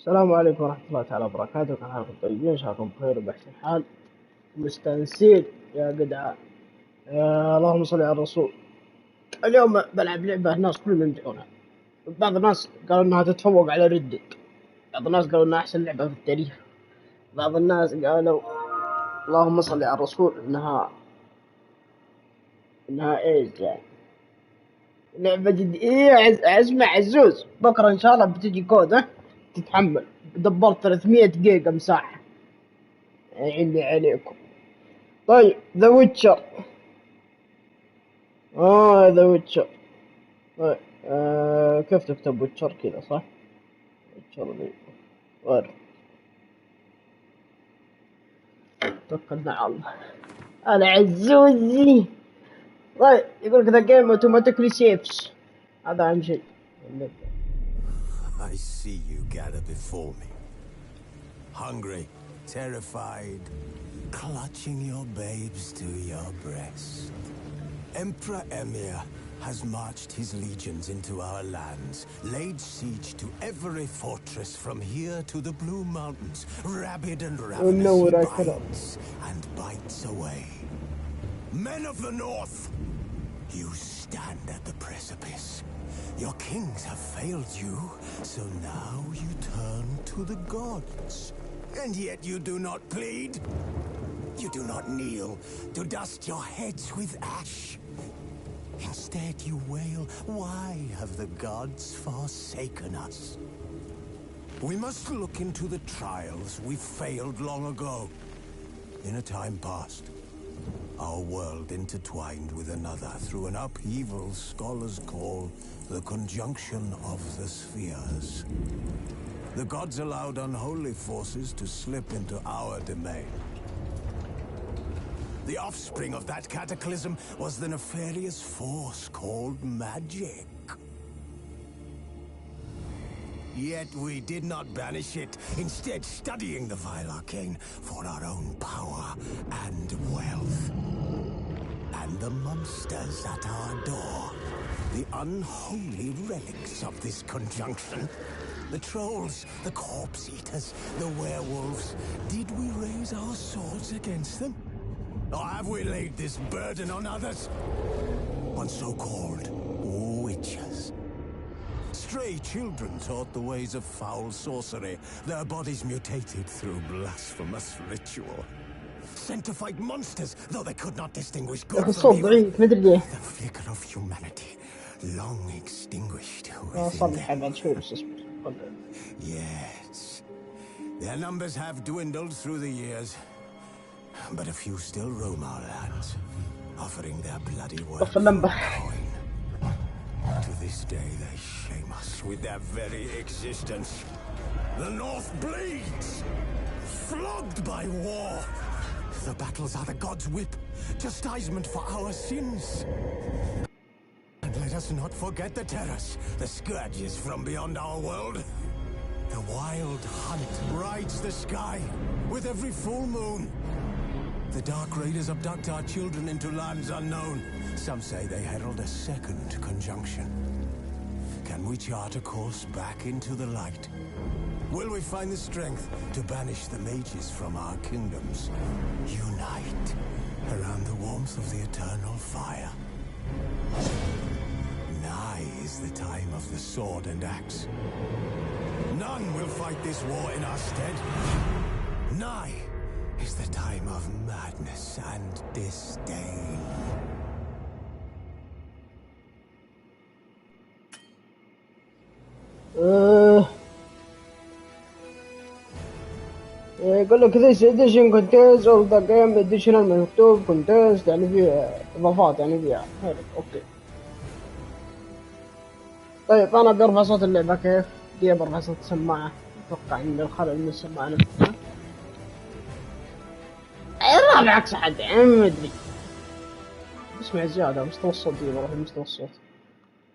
السلام عليكم ورحمة الله تعالى وبركاته. كيف حالكم؟ طيبين؟ إن شاء الله بخير وبأحسن حال، مستانسين يا جدعان. اللهم صل على الرسول. اليوم بلعب لعبة الناس كلهم يمدحونها. بعض الناس قالوا إنها تتفوق على ردد، بعض الناس قالوا إنها أحسن لعبة في التاريخ، بعض الناس قالوا اللهم صل على الرسول إنها إيش يعني لعبة جدية. اسمع عزوز، بكرة إن شاء الله بتجي كود تتحمل. دبرت 300 جيجا مساحة، عندي عليكم. طيب ذا ويتشر. ذا ويتشر. طيب كيف تكتب ويتشر كذا صح؟ ويتشر ذي غير. توكلنا على الله. العزوزي. طيب يقول لك ذا جيم اوتوماتيكلي سيفز، هذا أهم شيء. I see you gather before me. Hungry, terrified, clutching your babes to your breast. Emperor Emir has marched his legions into our lands, laid siege to every fortress from here to the Blue Mountains. Rabid and ravenous, he bites and bites away. Men of the North, you stand at the precipice. Your kings have failed you, so now you turn to the gods. And yet you do not plead. You do not kneel to dust your heads with ash. Instead you wail, why have the gods forsaken us? We must look into the trials we failed long ago. In a time past, our world intertwined with another through an upheaval scholars call the conjunction of the spheres. The gods allowed unholy forces to slip into our domain. The offspring of that cataclysm was the nefarious force called magic. Yet we did not banish it, instead studying the vile arcane for our own power and wealth. And the monsters at our door, the unholy relics of this conjunction. The trolls, the corpse eaters, the werewolves. Did we raise our swords against them? Or have we laid this burden on others? On so-called witches. Stray children taught the ways of foul sorcery, their bodies mutated through blasphemous ritual. Sent to fight monsters, though they could not distinguish good from evil. The flicker of humanity, long extinguished within them. Yes, their numbers have dwindled through the years, but a few still roam our lands, offering their bloody work for coin. To this day, they shame us with their very existence. The North bleeds, flogged by war. The battles are the gods' whip, chastisement for our sins. And let us not forget the terrors, the scourges from beyond our world. The wild hunt brights the sky with every full moon. The dark raiders abduct our children into lands unknown. Some say they herald a second conjunction. Can we chart a course back into the light? Will we find the strength to banish the mages from our kingdoms? Unite around the warmth of the eternal fire. Nigh is the time of the sword and axe. None will fight this war in our stead. Nigh is the time of madness and disdain. يقول لك this edition contains all the game additional مكتوب contains، يعني فيها إضافات، يعني فيها حلو. أوكي طيب أنا برفع صوت اللعبة. كيف دي برفع صوت السماعة؟ أتوقع إن الخلل من السماعة نفسها. أنا بعكس حد يعني ما أدري، اسمع زيادة مستوى الصوت. دي بروح لمستوى الصوت.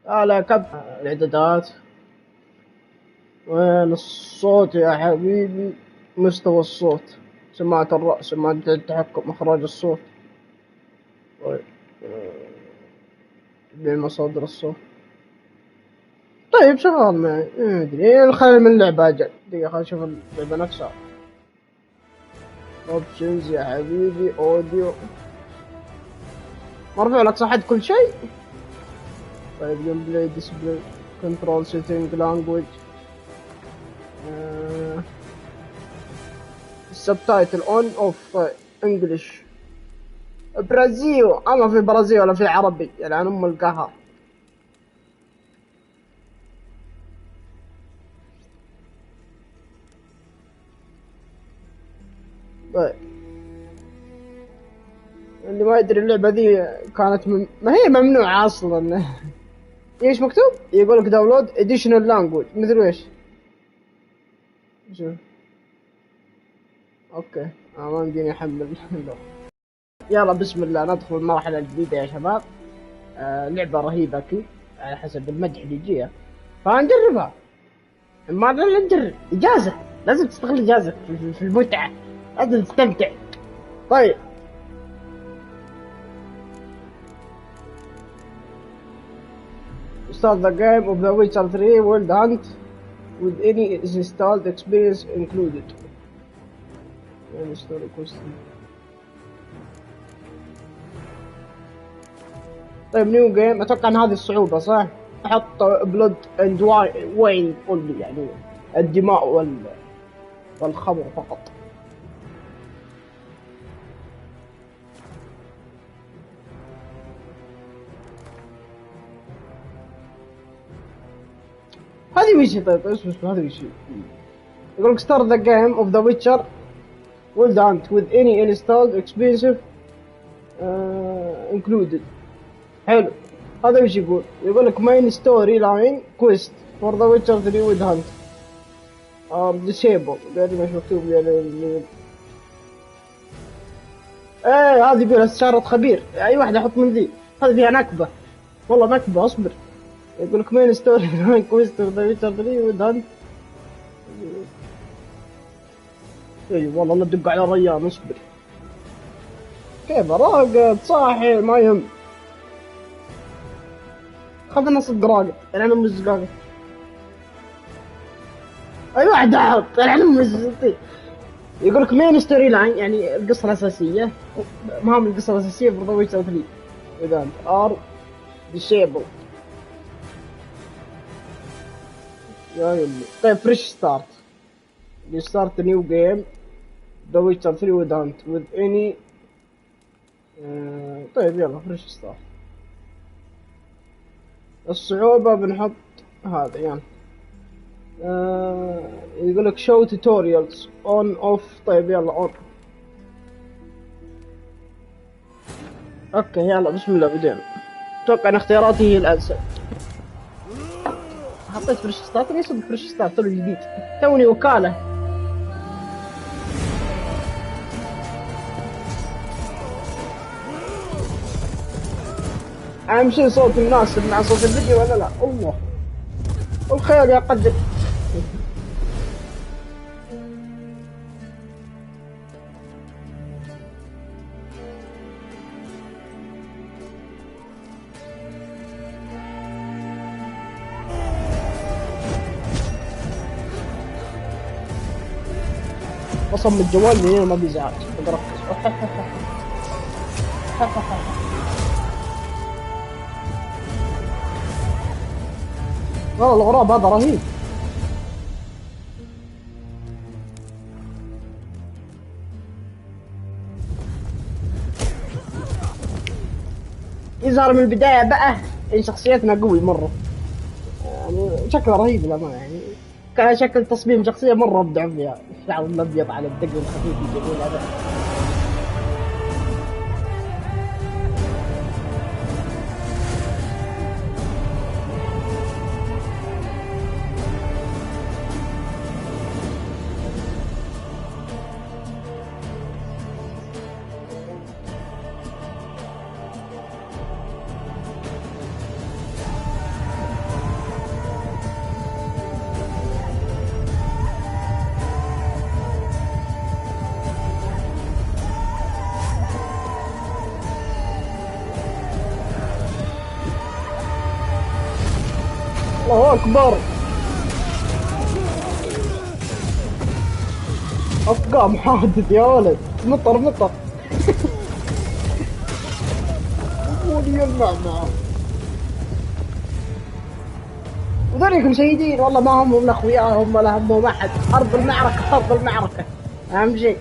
على كب الإعدادات. وين الصوت يا حبيبي؟ مستوى الصوت، سماعة الرأس، سماعة التحكم، إخراج الصوت. طيب بمصادر الصوت. طيب شغال معي ما ادري خلينا من اللعبة اجل دقيقة خلينا نشوف اللعبة نفسها. اوبشنز يا حبيبي اوديو مرفوع لك صحت كل شيء. طيب جيم بلاي ديسبلاي كنترول سيتنج لانجويج السبتايتل اون اوف. طيب انجلش برازيل اما في برازيل ولا في عربي يعني ام القهر. طيب اللي ما يدري اللعبة ذي كانت ما هي ممنوعة اصلا. ايش مكتوب؟ يقول لك داونلود اديشنال لانجويج مثل ايش؟ شوف اوكي ما يمديني احمل. يلا بسم الله ندخل المرحلة الجديدة يا شباب. لعبة رهيبة اكيد على حسب المدح اللي يجيها فنجربها. ما نجرب اجازة لازم تستغل اجازتك في المتعة لازم تستمتع. طيب start the game of the Witcher 3 Wild Hunt with any installed experience included. طيب نيو جيم اتوقع ان هذه الصعوبة صح؟ احط بلود اند واين اونلي يعني الدماء والخمر فقط. هذه وشي. طيب اسمه هذه وشي. يقول لك start the game of the Witcher Wild Hunt with any installed expensive included. حلو هذا وش يقول؟ يقول لك main story line quest for the Witcher 3 Wild Hunt are disabled. يعني مش مكتوب يعني ايه هذه فيها استشارة خبير اي واحد احط من ذي. هذه فيها نكبة والله نكبة اصبر. يقول لك main story line quest for the Witcher 3 Wild Hunt. اي والله لا تدق على ريان اصبر. كيف راقد صاحي ما يهم. خذنا صدق راقد العين ام الزقاقة. اي واحد احط العين ام الزقاقة. يقول لك مين ستوري لاين يعني القصة الأساسية مهام القصة الأساسية في ذا ويتشر 3 إذا أنت ار ديسيبل يا يمي. طيب فريش ستارت ستارت نيو جيم ذا ويتشر 3 وذ انت وذ اني. طيب يلا فريش ستارت. الصعوبة بنحط هذا يعني يقول لك شو توتوريالز اون اوف. طيب يلا اون. اوكي يلا بسم الله بدينا. اتوقع ان اختياراتي هي الانسب. حطيت فريش ستارت ليش فريش ستارت تو جديد توني وكالة. اهم شيء صوت الناس مع صوت الفيديو ولا لا. الله والخير يا قدر. بصمم الجوال من هنا ما بيزعج بركز. والله الغراب هذا رهيب. يظهر من البداية بقى ان شخصيتنا قوي مرة يعني شكله رهيب للأمانة يعني كان شكل تصميم شخصية مرة ابدع فيها. الشعر الابيض على الدقن الخفيف الجميل هذا. الله اكبر. افقع محادث يا ولد. مطر مطر. ولي المعنى. وذوليكم شهيدين والله، ما همهم لا اخوياهم ولا همهم احد. ارض المعركة ارض المعركة اهم شيء.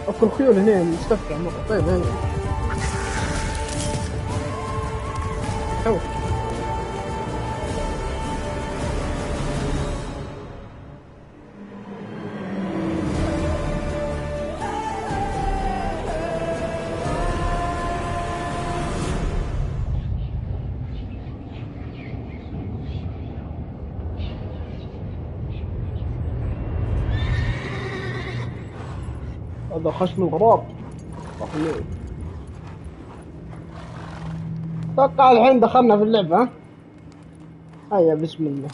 اكو الخيول هنا مستفكع مرة. طيب هنا شوف هذا خشم الغراب. اتوقع الحين دخلنا في اللعبة. ها هيا بسم الله.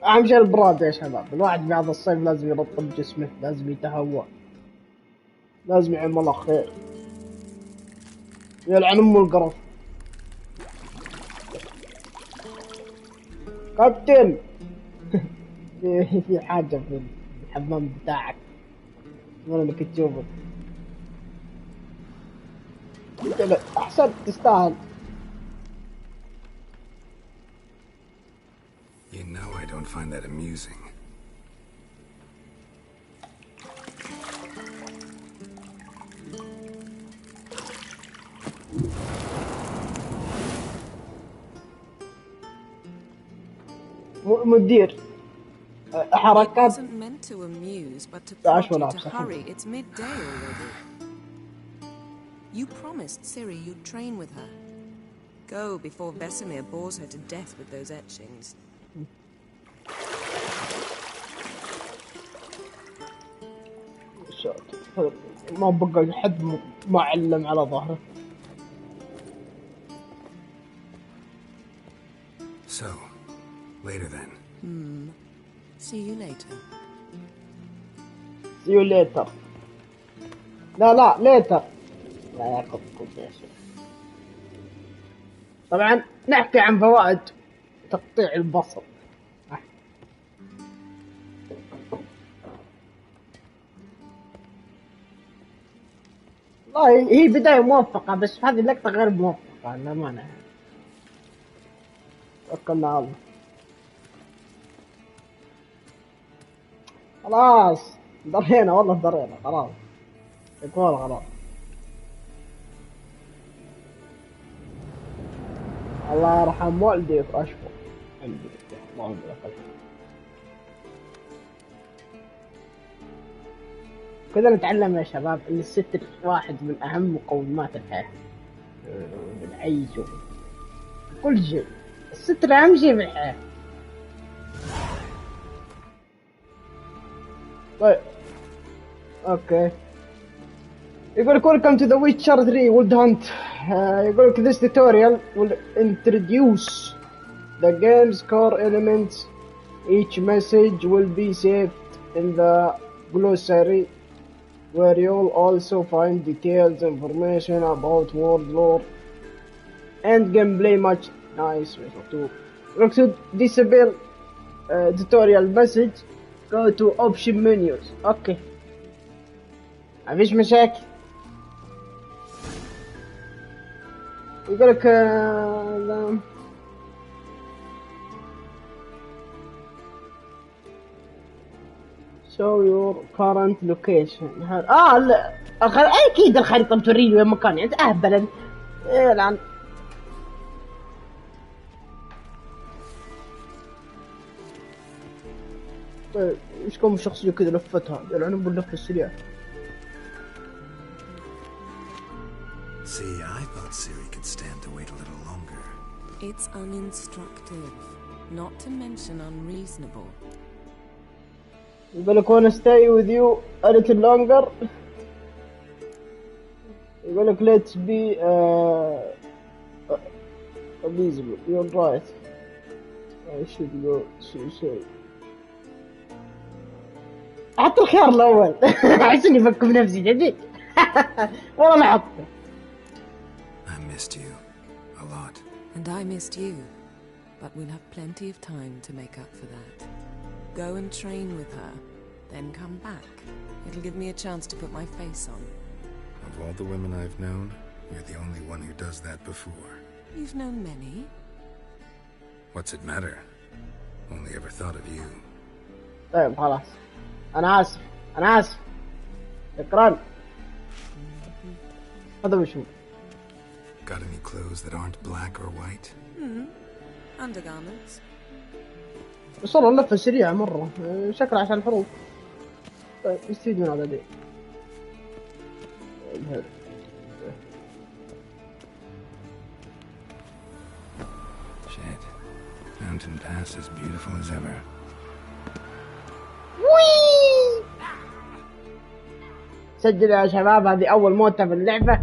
اهم شيء البراد يا شباب. الواحد بعد الصيف لازم يرطب جسمه، لازم يتهوى، لازم يعمل الله خير. يلعن ام القرف. كابتن. في حاجة في الحمام بتاعك وانا انك تشوفه. احسن تستاهل. You know I don't find that amusing. مدير حركات. It wasn't meant to amuse, but to prompt you to hurry. It's midday already. You promised Ciri you'd train with her. Go before Vesemir bores her to death with those etchings. ما بقى حد معلم على ظهره. So, later then. See you later. See you later. لا later. لا ياخذ يا شيخ. طبعا نحكي عن فوائد تقطيع البصر. والله هي بداية موفقة، بس هذه اللقطة غير موفقة للأمانة. توكلنا على الله. خلاص درينا والله درينا خلاص. يكون خلاص. الله يرحم والدي واشكر. الحمد لله اللهم لك الحمد. كذا نتعلم يا شباب ان الستر واحد من اهم مقومات الحياة. العيش كل شيء. الستر اهم شيء في الحياة. طيب اوكي. يقول لك welcome to the Witcher 3 wildhunt. يقول لك this tutorial will introduce the game's core elements. Each message will be saved in the glossary, where you'll also find detailed information about world lore and gameplay. Much nice. Look to disable tutorial message. Go to option menus. اوكي ما فيش مشاكل. يقول لك show your current location. لا اكيد الخريطة بتوريني وين مكاني. انت اهبل انت. ايه الان. طيب ايش كم شخصية كذا لفتها يلعنون باللفة السريعة. See, I thought Ciri could stand to wait a little longer. It's uninstructive, not to mention unreasonable. يقول لك wanna stay with you a little longer. يقول لك let's be reasonable. You're right. I should go see. حط الخيار الأول. عشان يفك بنفسي جديد. والله ما حطه. I missed you a lot. And I missed you, but we'll have plenty of time to make up for that. Go and train with her, then come back. It'll give me a chance to put my face on. Of all the women I've known, you're the only one who does that before. You've known many. What's it matter? Only ever thought of you. طيب خلاص. أنا آسف. شكرا. هذا وشو؟ Got any clothes that aren't black or white? Undergarments. بس والله اللفة سريعة مرة. شكله عشان الحروب. طيب يستفيد من هذا دي. Shit. Mountain Pass as beautiful as ever. سجل يا شباب هذه أول موتة في اللعبة.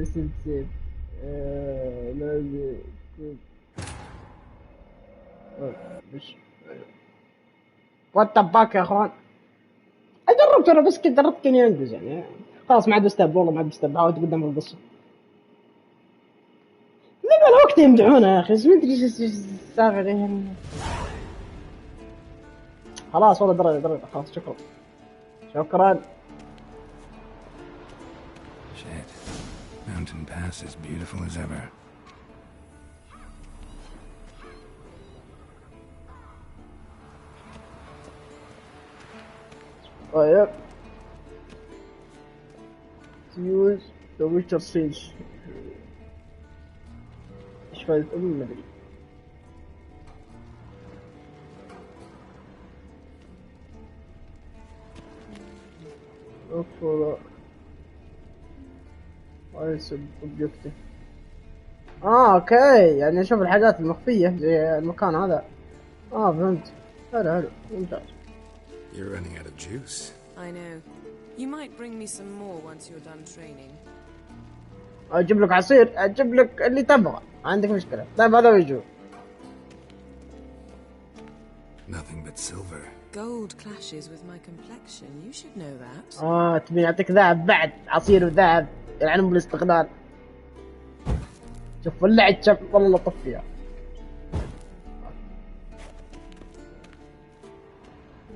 سيب. لازم. مش. وات باك يا أخوان. أجربت أنا بس كنت جربت كني أنجز يعني. خلاص ما عاد استهبل والله ما عاد استهبل. حاولت قدام في القصة. لما الوقت يمدحونه يا أخي. ما أدري إيش السالفة يعني. خلاص والله دري خلاص شكرا. Shit. Mountain Pass as beautiful as ever. طيب. Use the Witcher Siege. ايش فايدة ما ادري. أوكي. objective. اوكي يعني اشوف الحاجات المخفية زي المكان هذا. فهمت. حلو ممتاز. You're running out of juice. I know. You might bring me some more once you're done training. اجيب لك عصير. اجيب لك اللي تبغى. عندك مشكلة. طيب هذا وجهه. Nothing but silver. Gold clashes with my complexion. You should know that. تبي نعطيك ذهب بعد. عصير وذهب يلعنون بالاستغلال. شوف ولعت شوف والله طفيها.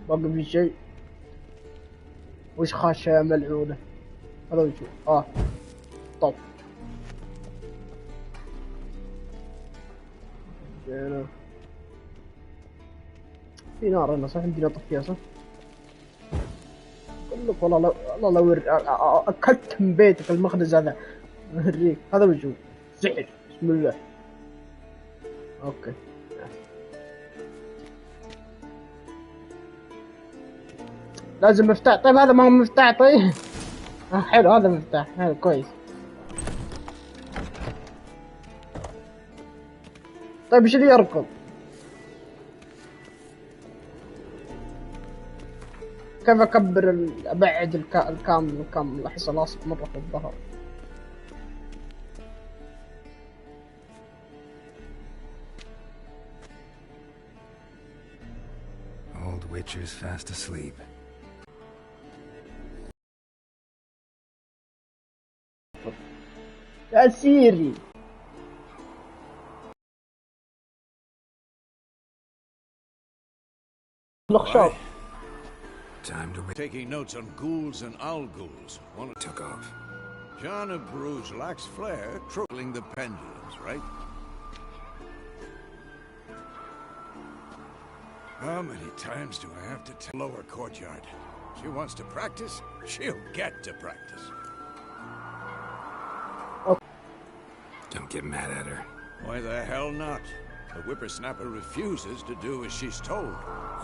باقي في شيء. وش خاشة ملعونة. هذا وشو. طب في نار هنا صح. يمديني اطفيها صح. اقول لك والله لو اكلت من بيتك المخبز هذا. اوريك هذا وجهه. سحر بسم الله. اوكي لازم مفتاح. طيب هذا ما هو مفتاح. طيب حلو هذا مفتاح. حلو كويس. طيب ايش اللي يركض؟ كيف اكبر ابعد الكامل احس لاصق مرة في الظهر. Old Witcher's fast asleep. يا سيري الخشاب. Time to Taking notes on ghouls and owl ghouls. One took off. John of Bruges lacks flair, trolling the pendulums, right? How many times do I have to tell lower courtyard? She wants to practice, she'll get to practice. Don't get mad at her. Why the hell not? The whippersnapper refuses to do as she's told.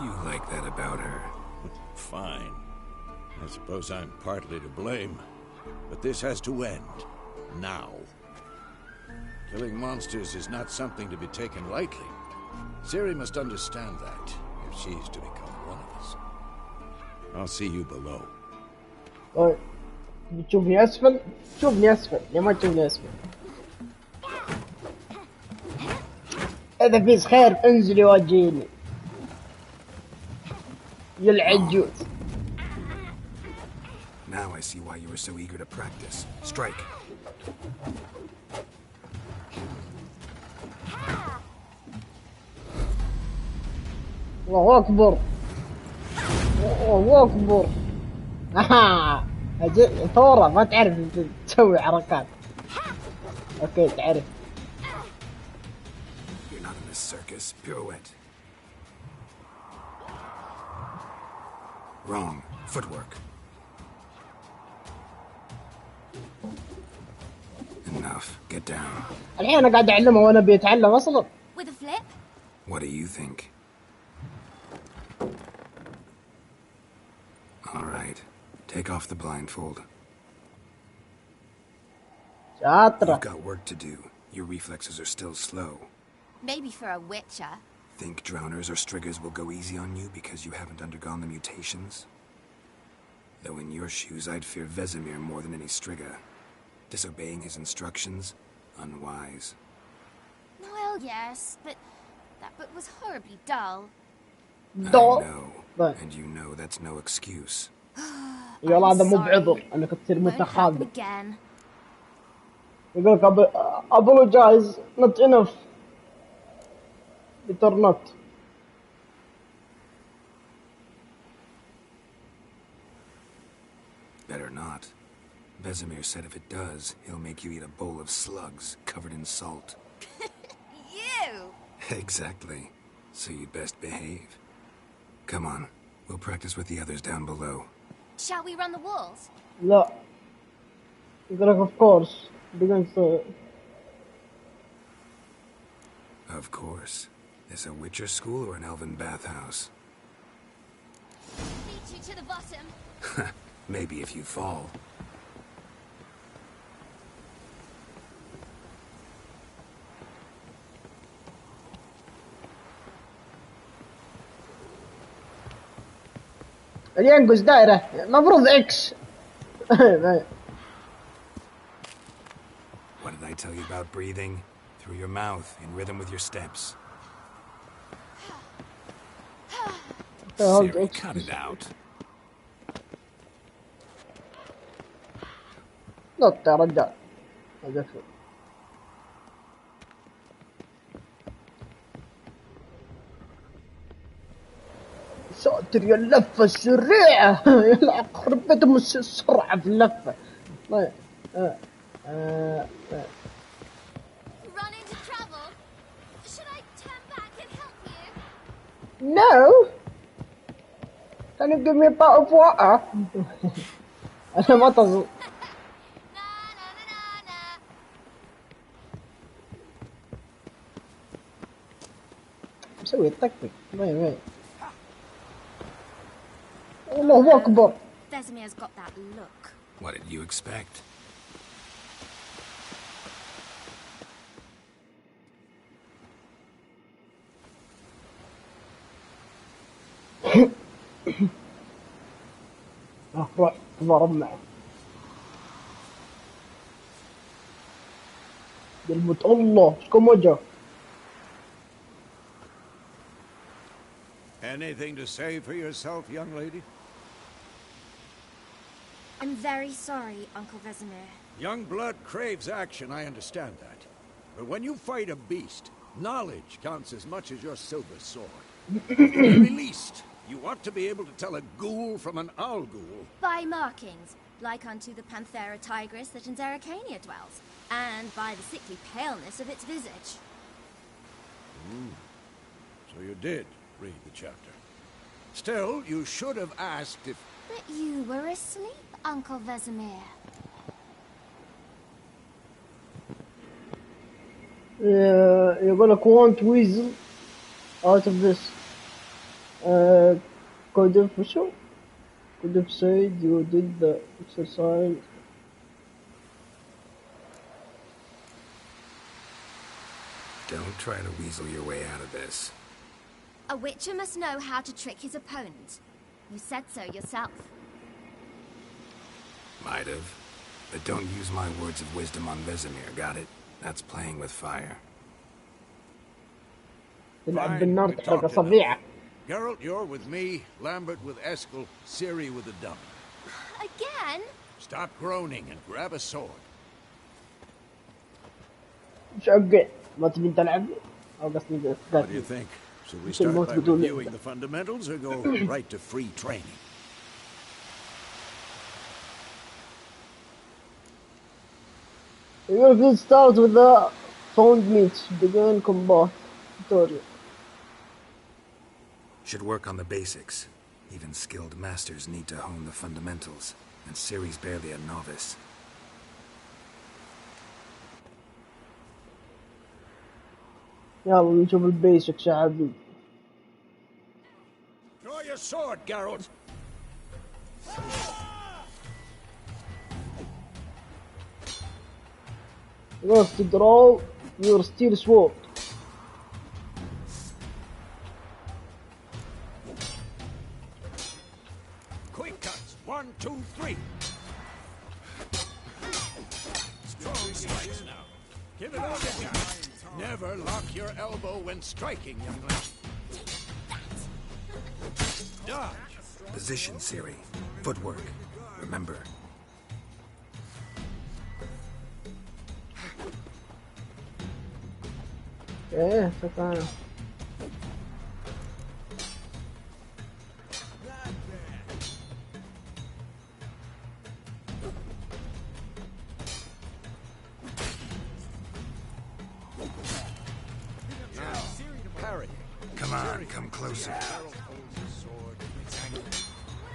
You like that about her? Fine. I suppose I'm partly to blame. But this has to end. Now. Killing monsters is not something to be taken lightly. Ciri must understand that, if she's to become one of us. I'll see you below. طيب بتشوفني اسفل؟ شوفني اسفل، يا ما تشوفني اسفل. إذا في خير انزلي واجيني. يا العجوز. Now I see why you were so eager to practice. Strike. الله أكبر. الله أكبر. ثورة ما تعرف تسوي حركات. أوكي تعرف. You're not in a circus. Pirouette. Wrong. Footwork. Enough. Get down. الحين أنا قاعد أعلمه وأنا بيتعلم أصلا. With a flip? What do you think? All right. Take off the blindfold. شاطرة. You've got work to do. Your reflexes are still slow. Maybe for a witcher. Think drowners or striggers will go easy on you because you haven't undergone the mutations? Though in your shoes, I'd fear Vesemir more than any strigger. Disobeying his instructions, unwise. Well, yes, but that book was horribly dull. dull. I know. But And you know that's no excuse. يلا هذا مو sorry. بعذر انك تصير Won't happen متخاذل. again. يقول لك apologize not enough. Bitter not. Better not. Vesemir said if it does, he'll make you eat a bowl of slugs covered in salt. You! Exactly. So you'd best behave. Come on. We'll practice with the others down below. Shall we run the walls? لا. يقول لك of course. Begins to... Of course. Is a Witcher school or an elven bathhouse? Lead you to the bottom. Maybe if you fall. اللي ينقز دائرة مفروض اكس. What did I tell you about breathing? Through your mouth, in rhythm with your steps. Siri, cut it out. نط يا رجال. هذا ساتر يا اللفة السريعة. يلا أخرب بيتهم السرعة في اللفة. طيب. Run into trouble? Should I turn back and help you? No. Can you give me a bottle of water? أنا ما تصل. Na na na na na. مسوي التكتيك. وين الله أكبر. Vesemir's got that look. What did you expect? روح تضارب معه. قلبت الله شكون وجهه. Anything to say for yourself, young lady? I'm very sorry, Uncle Vesemir. Young blood craves action, I understand that. But when you fight a beast, knowledge counts as much as your silver sword. At the very least, you ought to be able to tell a ghoul from an owl ghoul. By markings, like unto the Panthera tigris that in Zeracania dwells, and by the sickly paleness of its visage. So you did read the chapter. Still, you should have asked if... But you were asleep, Uncle Vesemir. يقول لك want weasel out of this code of وشو could have said you did the exercise. Don't try to weasel your way out of this. A witcher must know how to trick his opponent. You said so yourself. Might have. But don't use my words of wisdom on Vesemir, got it? That's playing with fire. تلعب بالنار تحرق أصابعك. Geralt, you're with me, Lambert with Eskel, Ciri with the dump. Again? Stop groaning and grab a sword. مش أوكي ما تبي تلعب أو قصدي What do you think? Should we start by reviewing the fundamentals or go right to free training? You will start with the found meat, begin combat tutorial. Should work on the basics. Even skilled masters need to hone the fundamentals, and Ciri's barely a novice. يلا نشوف البيسك شعبي. Draw your sword, Geralt. You have to draw your steel sword. Quick cuts. 1, 2, 3. Strong strikes now. Give it all you got. Never lock your elbow when striking, youngling. Dodge. Position, Ciri. Footwork. Remember. ايه فكان Parry. Come on, come closer. What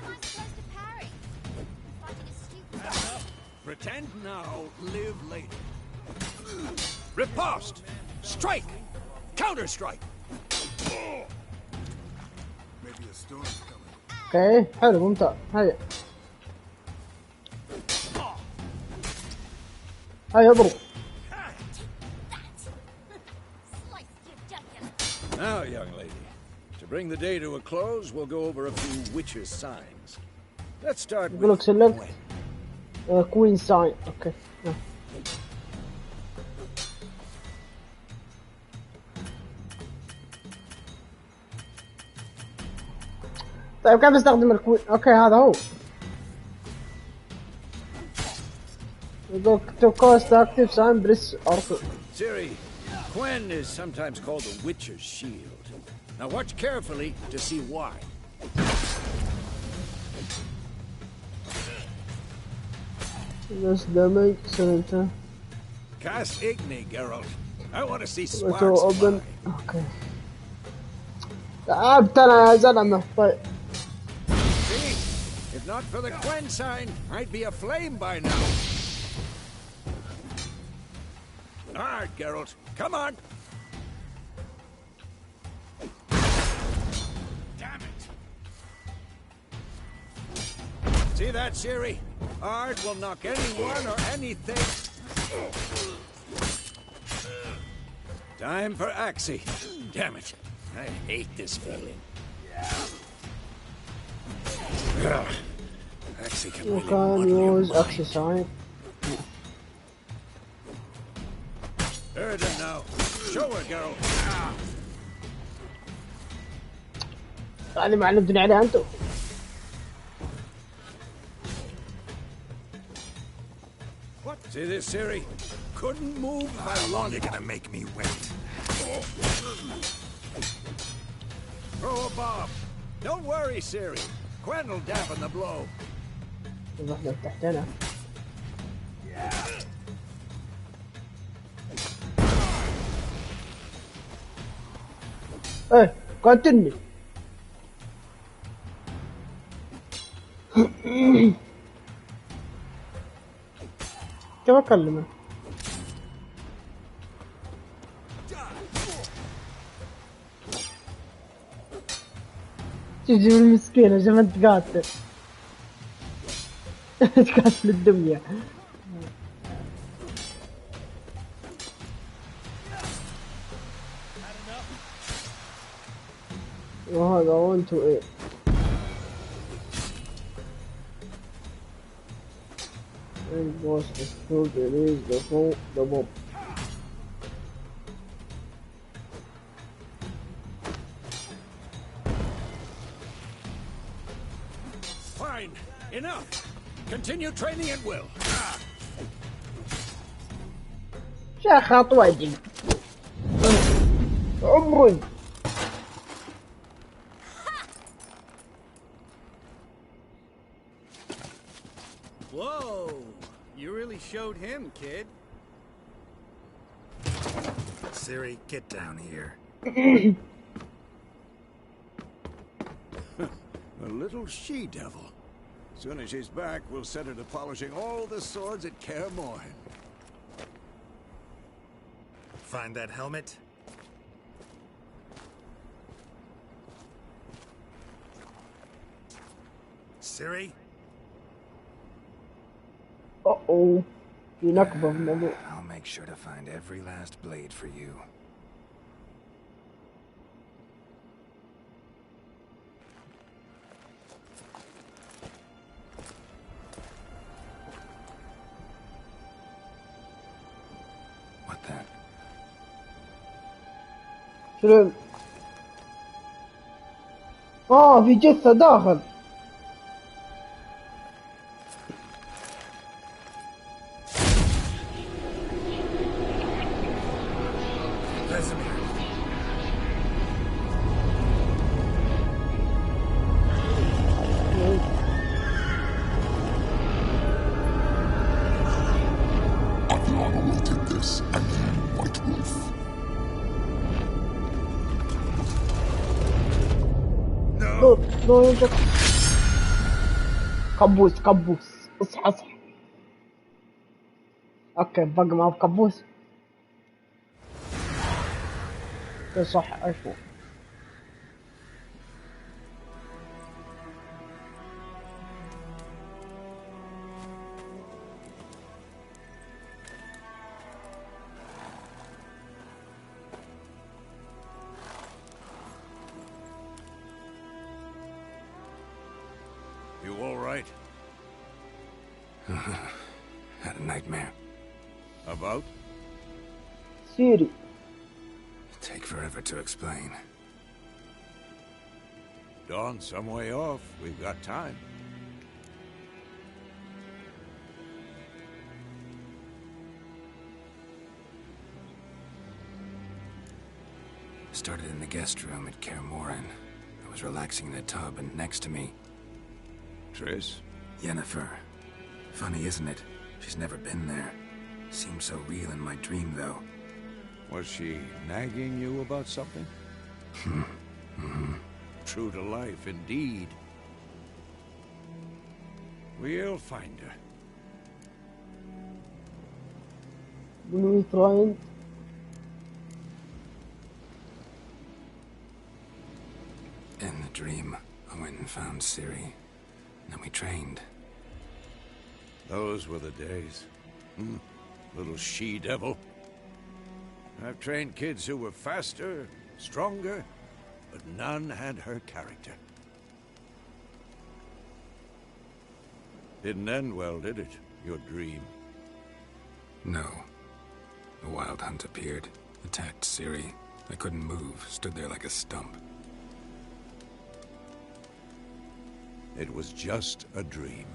am I supposed to parry? Fighting a stupid... Pretend now, live later. Riposte! Strike! Counter-strike! Maybe a storm's coming. اوكي حلو ممتاز هيا هيا اضرب. Now, young lady, to bring the day to a close, we'll go over a few witches' signs. Let's start يقول لك with select Gwen. queen sign. اوكي طيب كيف استخدم الكوين؟ اوكي هذا هو. يقول to cast active sign press R2. Ciri, Gwen is sometimes called the Witcher's Shield. Now watch carefully to see why. Less damage 7. Cast Igni, Geralt. I want to see to sparks open. fly. اوكي تعبت انا يا زلمه. طيب See? If not for the Gwen sign, I'd be aflame by now. Alright, Geralt. Come on. Damn it. See that, Ciri? Ard will knock anyone or anything. Time for Axie. Damn it. I hate this feeling. Ugh. Axie can you really can muddle your use mind. action sign. Heard him now. Show her, Geralt. هذه ما علمتني عليها انتم. What? See this, Ciri? Couldn't move if I How long wanted. you gonna make me wait? Throw a bomb. Don't worry, Ciri. Gwen will dampen the blow. نروح لتحت هنا. ايه قاتلني. كيف اكلمه؟ تجي المسكينة جبت تقاتل. تقاتل الدنيا. وهذا 1 to 8. And was to release the bomb. Fine, enough. Continue training at will. شا خطوة دي عمري. Whoa! You really showed him, kid. Siri, get down here. A little she-devil. As soon as she's back, we'll set her to polishing all the swords at Kaer Morhen. Find that helmet? Siri? Uh-oh. في نكبة في الموضوع. I'll make sure to find every last blade for you. What then? شنو؟ في جثة داخل. دور كبوس اصحى اصحى. اوكي بقى معه كبوس. صح اشوف. You all right? Had a nightmare. About? Siri. Take forever to explain. Dawn's some way off. We've got time. Started in the guest room at Kaer Morhen. I was relaxing in the tub, and next to me... Triss? Yennefer. Funny, isn't it? She's never been there. Seemed so real in my dream, though. Was she nagging you about something? True to life, indeed. We'll find her. Will we find? In the dream, I went and found Ciri. Then we trained. Those were the days. Little she-devil. I've trained kids who were faster, stronger, but none had her character. Didn't end well, did it? Your dream? No. The wild hunt appeared, attacked Ciri. I couldn't move, stood there like a stump. It was just a dream.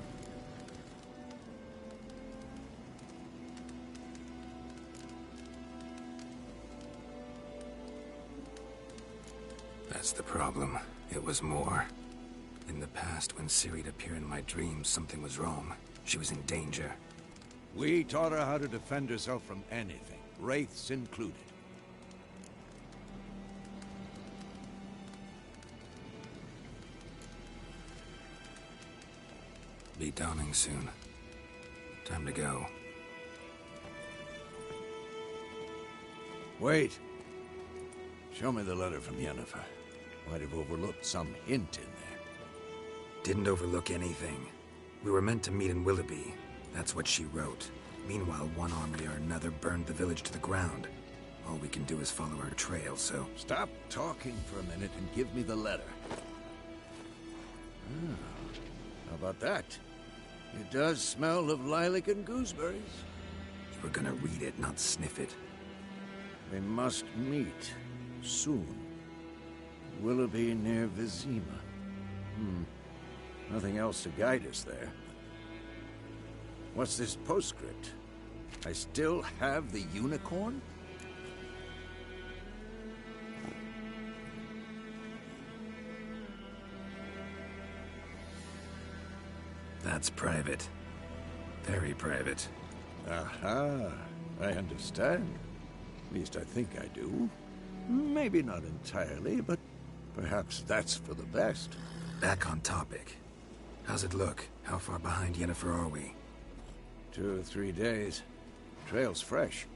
That's the problem. It was more. In the past, when Ciri'd appear in my dreams, something was wrong. She was in danger. We taught her how to defend herself from anything, wraiths included. Be dawning soon. Time to go. Wait. Show me the letter from Yennefer. Might have overlooked some hint in there. Didn't overlook anything. We were meant to meet in Willoughby. That's what she wrote. Meanwhile, one army or another burned the village to the ground. All we can do is follow her trail, so... Stop talking for a minute and give me the letter. How about that? It does smell of lilac and gooseberries. You were gonna read it, not sniff it. They must meet soon. Willoughby near Vizima. Nothing else to guide us there. What's this postscript? I still have the unicorn? That's private. Very private. Aha, I understand. At least I think I do. Maybe not entirely, but perhaps that's for the best. Back on topic. How's it look? How far behind Yennefer are we? 2 or 3 days. Trail's fresh,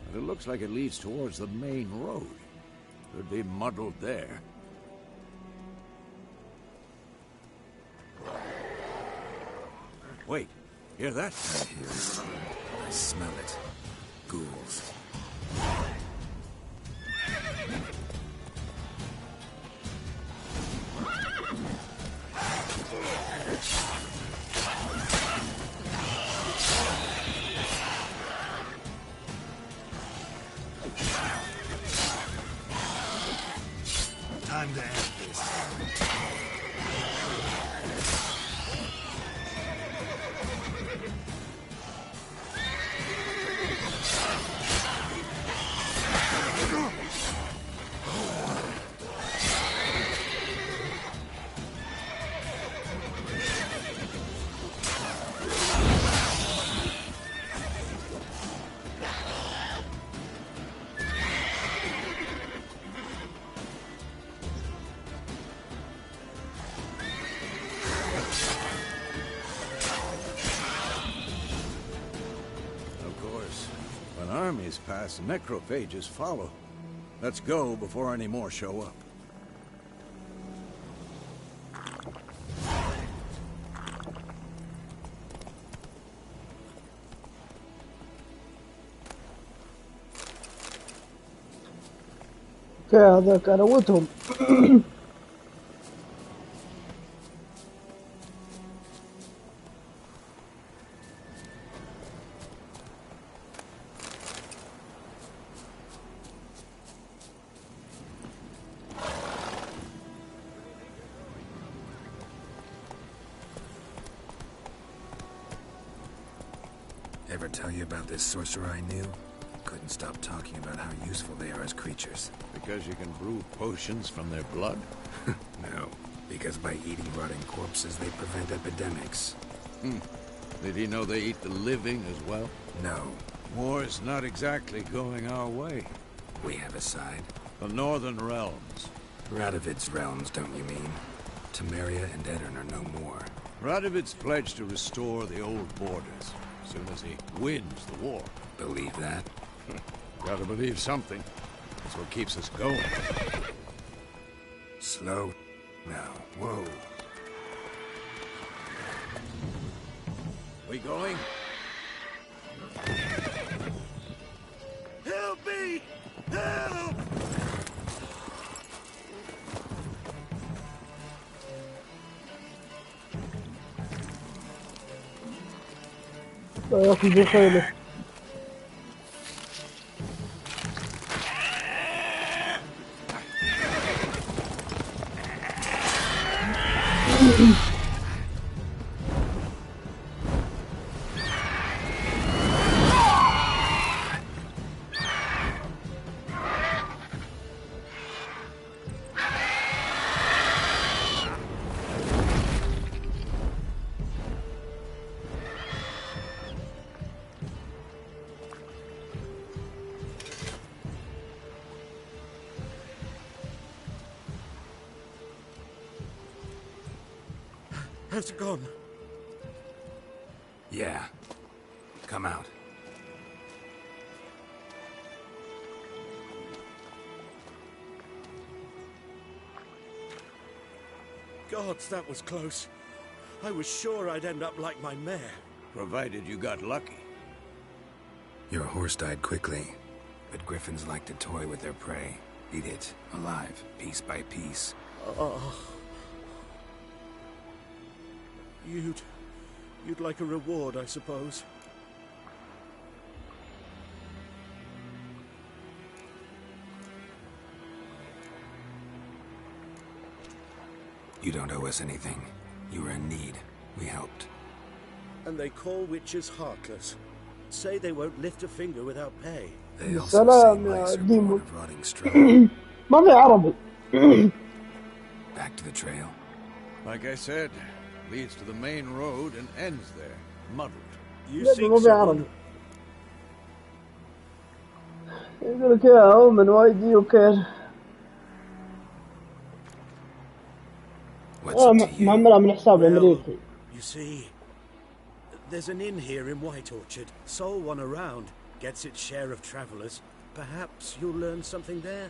but it looks like it leads towards the main road. Could be muddled there. Wait, hear that? I hear it. I smell it. Ghouls. Time to end this. Armies pass, necrophages follow. Let's go before any more show up. اوكي هذا كروتهم. Ever tell you about this sorcerer I knew? Couldn't stop talking about how useful they are as creatures. Because you can brew potions from their blood? No, because by eating rotting corpses, they prevent epidemics. Did he know they eat the living as well? No. War's not exactly going our way. We have a side. The Northern Realms. Radovid's realms, don't you mean? Temeria and Edirn are no more. Radovid's pledged to restore the old borders, as soon as he wins the war. Believe that? Gotta believe something. That's what keeps us going. Slow now. Whoa. We going? Help me! Help! لا ياخذ بخيله. Has it gone? Yeah. Come out. gods, that was close. I was sure I'd end up like my mare. Provided you got lucky. Your horse died quickly, but griffins like to toy with their prey. Eat it, alive, piece by piece. You'd like a reward, I suppose. You don't owe us anything. You were in need. We helped. And they call witches heartless. Say they won't lift a finger without pay. They also say سلام mice يا are born ديمو. of rotting straw. ما في عربي. Back to the trail. Like I said, leads to the main road and ends there, muddled. You لا seek ما في someone? عربي. يقول لك يا من وايدي وكير. What's it to you? محملها من حساب Well, امريكي. you see, there's an inn here in White Orchard. Sole one around. Gets its share of travelers. Perhaps you'll learn something there.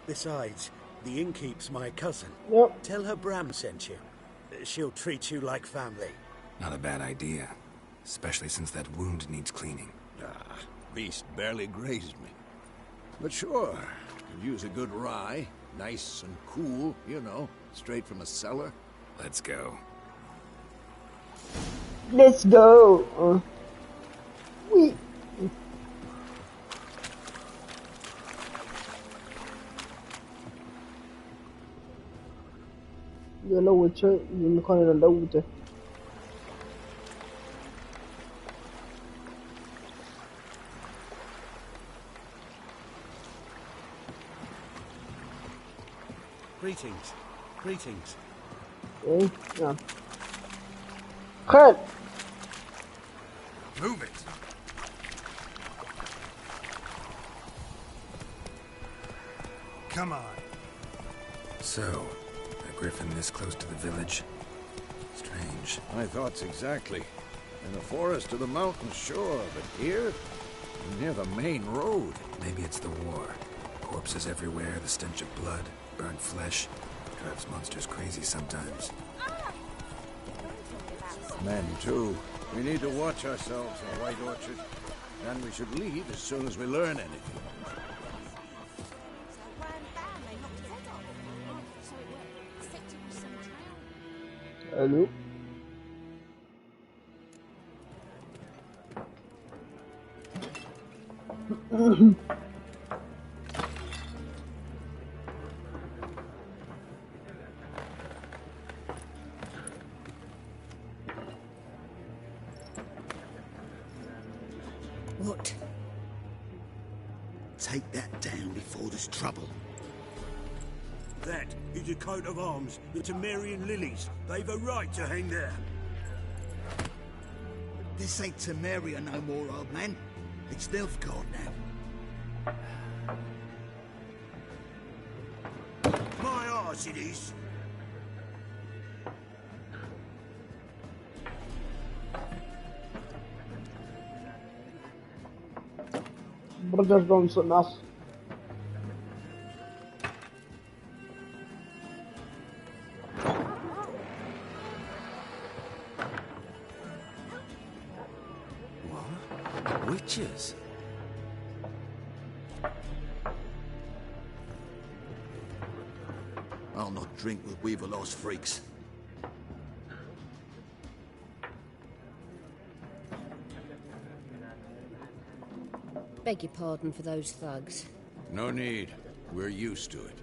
Besides, the innkeep's my cousin. Yep. Tell her Bram sent you. She'll treat you like family. Not a bad idea. Especially since that wound needs cleaning. Ah, beast barely grazed me. But sure, could use a good rye. Nice and cool, you know, straight from a cellar. Let's go. Let's go. Oui. يلوت شيء المكان اللي نلوته. Greetings. Greetings. ايه نعم. خير. Move it! Come on. So, a griffin this close to the village? Strange. My thoughts exactly. In the forest or the mountains, sure, but here? Near the main road. Maybe it's the war. Corpses everywhere, the stench of blood, burnt flesh. Drives monsters crazy sometimes. Men, too. We need to watch ourselves in White Orchard. And we should leave as soon as we learn anything. الو. What? Take that down before there's trouble. That is a coat of arms, the Temerian lilies. They've a right to hang there. This ain't Temeria no more, old man. It's Nilfgaard now. My arse it is. برجر دونس ناس. What? Witches? I'll not drink with Weaverlost freaks. Beg your pardon for those thugs. No need. We're used to it.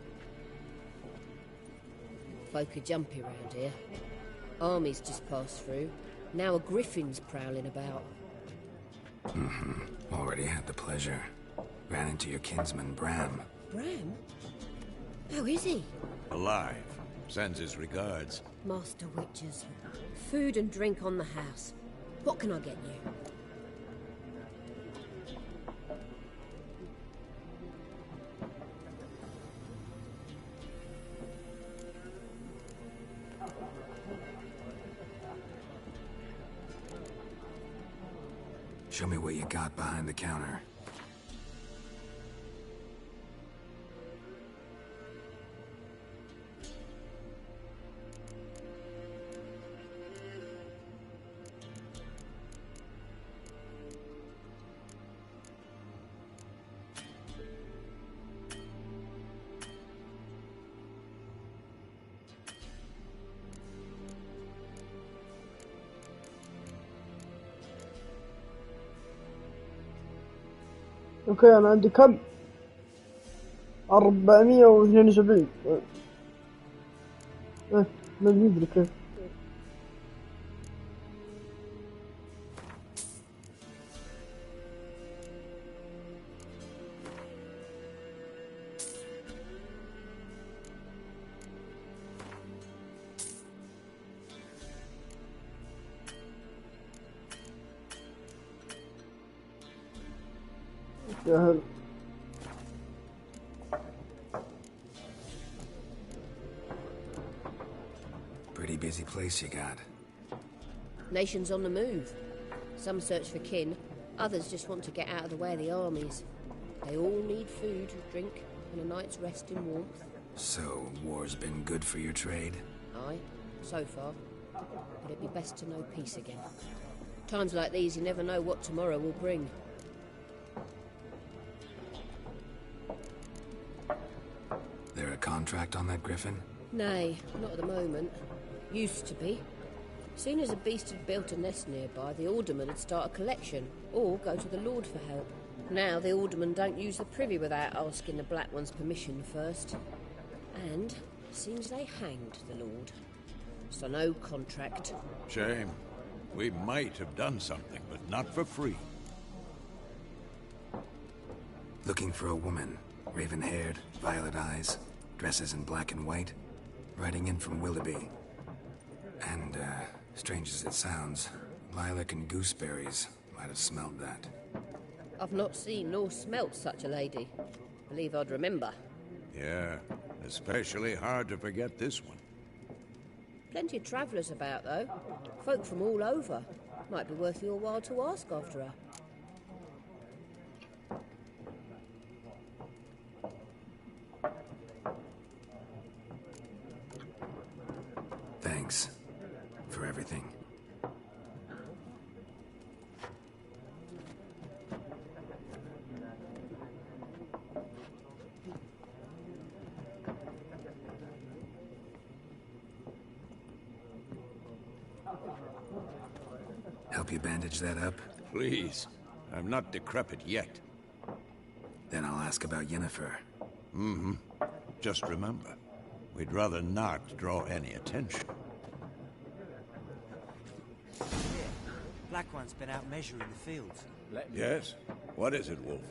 Folk are jumpy round here. Armies just passed through. Now a griffin's prowling about. Already had the pleasure. Ran into your kinsman, Bram. Bram? How is he? Alive. Sends his regards. Master Witches. Food and drink on the house. What can I get you? Show me what you got behind the counter. اوكي انا عندي كم؟ 472. ما ندري كيف. سهل. Pretty busy place you got. Nations on the move. Some search for kin, others just want to get out of the way of the armies. They all need food, drink, and a night's rest in warmth. So, war's been good for your trade? Aye, so far. But it'd be best to know peace again. Times like these, you never know what tomorrow will bring. There a contract on that griffin? Nay, not at the moment. Used to be. Soon as a beast had built a nest nearby, the alderman would start a collection, or go to the Lord for help. Now the aldermen don't use the privy without asking the Black One's permission first. And seems they hanged the Lord. So no contract. Shame. We might have done something, but not for free. Looking for a woman. Raven-haired, violet eyes, dresses in black and white. Riding in from Willoughby. And, strange as it sounds, lilac and gooseberries might have smelled that. I've not seen nor smelt such a lady. Believe I'd remember. Yeah, especially hard to forget this one. Plenty of travellers about, though. Folk from all over. Might be worth your while to ask after her. Thanks for everything. Help you bandage that up? Please. I'm not decrepit yet. Then I'll ask about Yennefer. Mm-hmm. Just remember, we'd rather not draw any attention. Black One's been out measuring the fields. Yes? What is it, Wolf?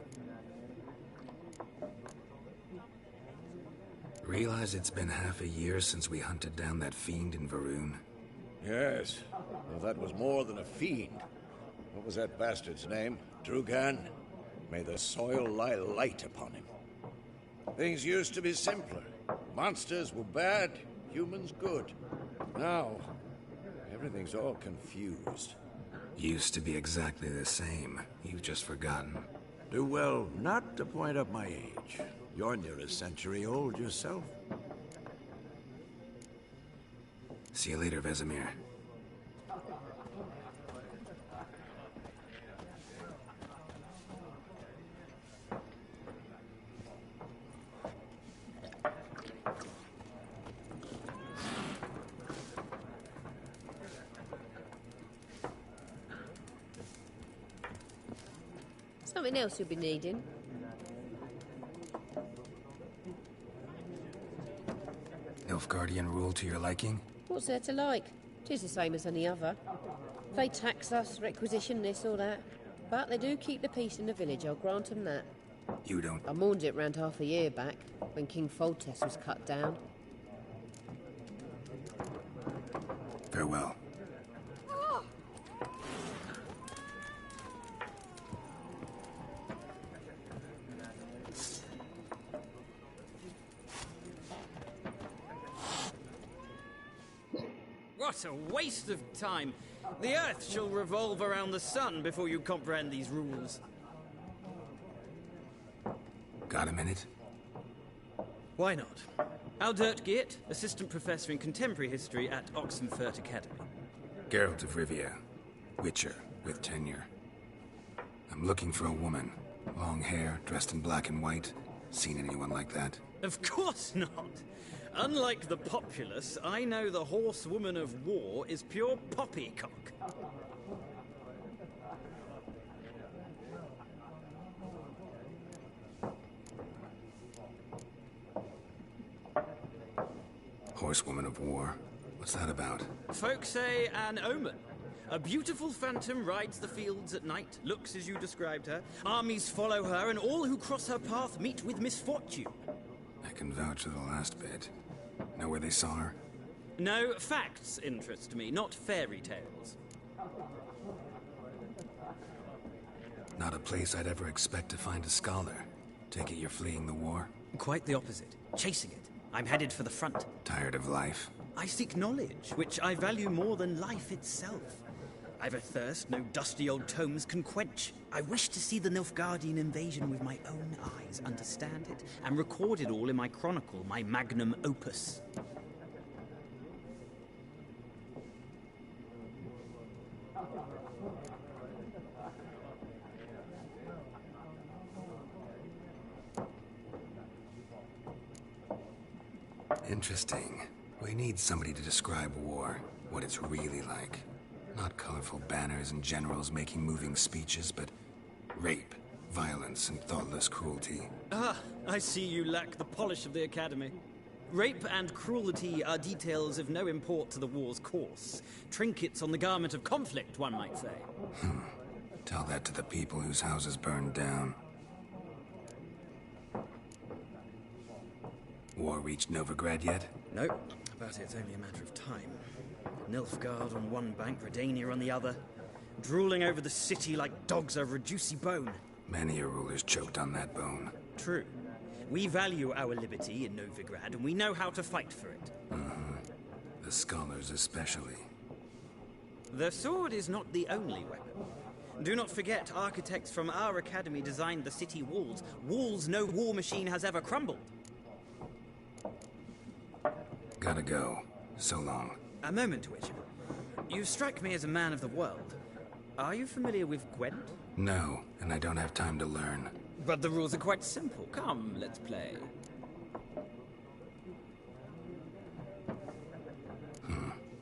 Realize it's been half a year since we hunted down that fiend in Varun? Yes. Well, that was more than a fiend. What was that bastard's name? Drugan? May the soil lie light upon him. Things used to be simpler. Monsters were bad, humans good. Now, everything's all confused. Used to be exactly the same. You've just forgotten. Do well not to point up my age. You're near a century old yourself. See you later, Vesemir. Something else you'll be needing. Nilfgaardian rule to your liking? What's there to like? 'Tis the same as any other. They tax us, requisition this or that. But they do keep the peace in the village, I'll grant them that. You don't... I mourned it round half a year back, when King Foltest was cut down. Farewell. What a waste of time! The Earth shall revolve around the sun before you comprehend these rules. Got a minute? Why not? Aldert Geert, Assistant Professor in Contemporary History at Oxenfurt Academy. Geralt of Rivia. Witcher, with tenure. I'm looking for a woman. Long hair, dressed in black and white. Seen anyone like that? Of course not! Unlike the populace, I know the horsewoman of war is pure poppycock. Horsewoman of War. What's that about? Folk say an omen. A beautiful phantom rides the fields at night, looks as you described her. Armies follow her, and all who cross her path meet with misfortune. I can vouch for the last bit. Know where they saw her? No, facts interest me, not fairy tales. Not a place I'd ever expect to find a scholar. Take it you're fleeing the war? Quite the opposite. Chasing it. I'm headed for the front. Tired of life? I seek knowledge, which I value more than life itself. I've a thirst no dusty old tomes can quench. I wish to see the Nilfgaardian invasion with my own eyes, understand it, and record it all in my chronicle, my magnum opus. Interesting. We need somebody to describe war, what it's really like. Not colorful banners and generals making moving speeches, but rape, violence, and thoughtless cruelty. Ah, I see you lack the polish of the Academy. Rape and cruelty are details of no import to the war's course. Trinkets on the garment of conflict, one might say. Tell that to the people whose houses burned down. War reached Novigrad yet? Nope, but it's only a matter of time. Nilfgaard on one bank, Redania on the other. Drooling over the city like dogs over a juicy bone. Many a ruler's choked on that bone. True. We value our liberty in Novigrad, and we know how to fight for it. The scholars especially. The sword is not the only weapon. Do not forget, architects from our academy designed the city walls. Walls no war machine has ever crumbled. Gotta go. So long. A moment, Witcher. You strike me as a man of the world. Are you familiar with Gwent? No, and I don't have time to learn. But the rules are quite simple. Come, let's play.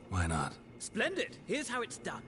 Why not? Splendid! Here's how it's done.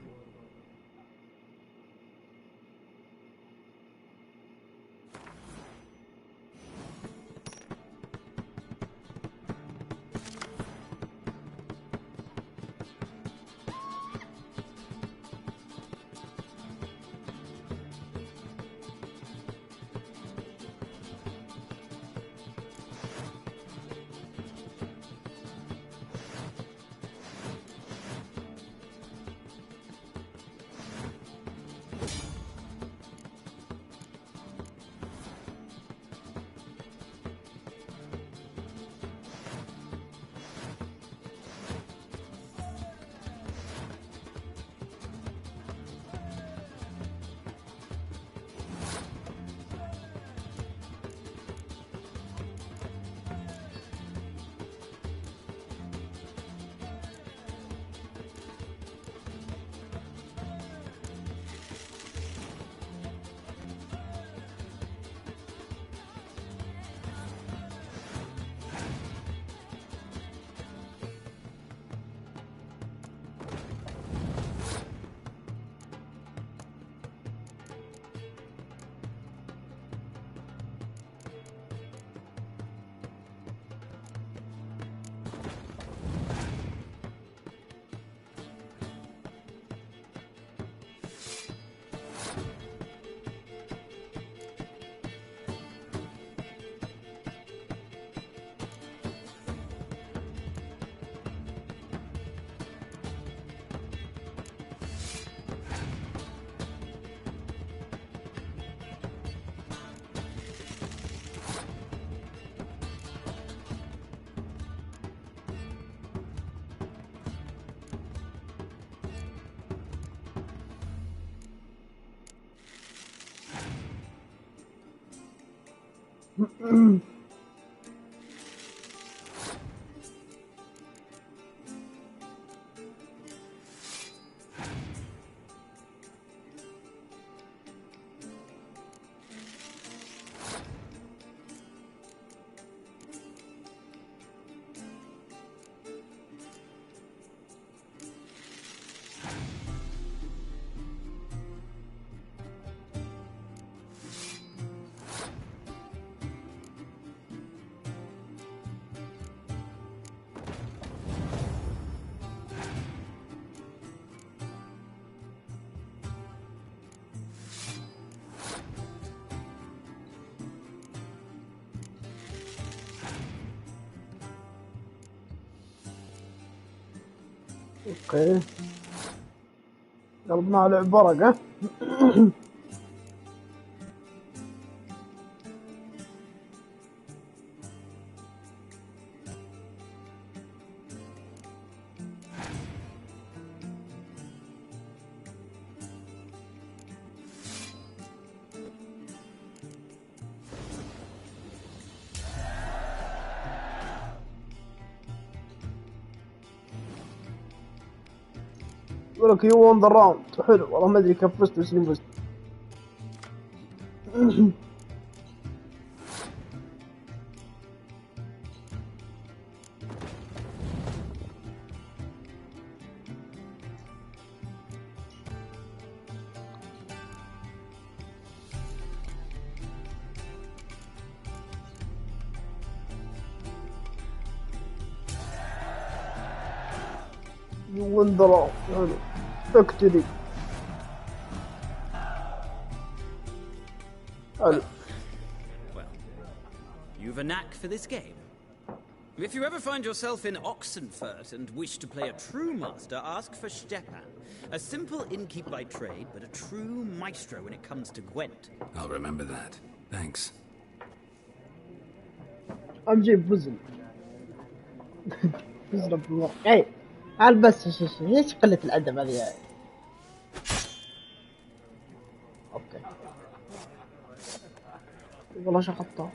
اوكي قلبنا لعب ورقة. يقولك يو وون ذا راوند. حلو والله ما ادري كيف فزت بس اني فزت. يو وون ذا راوند. حلو فيكتوري. حلو. Well, you've a knack for this game. If you ever find yourself in Oxenfurt and wish to play a true master, ask for Stepan. A simple innkeep by trade, but a true maestro when it comes to Gwent. I'll remember that. Thanks. أجيب بزن. بزن بالوقت. أي عال بس ليش قلة الأدب هذه؟ أوكي. والله شخطها.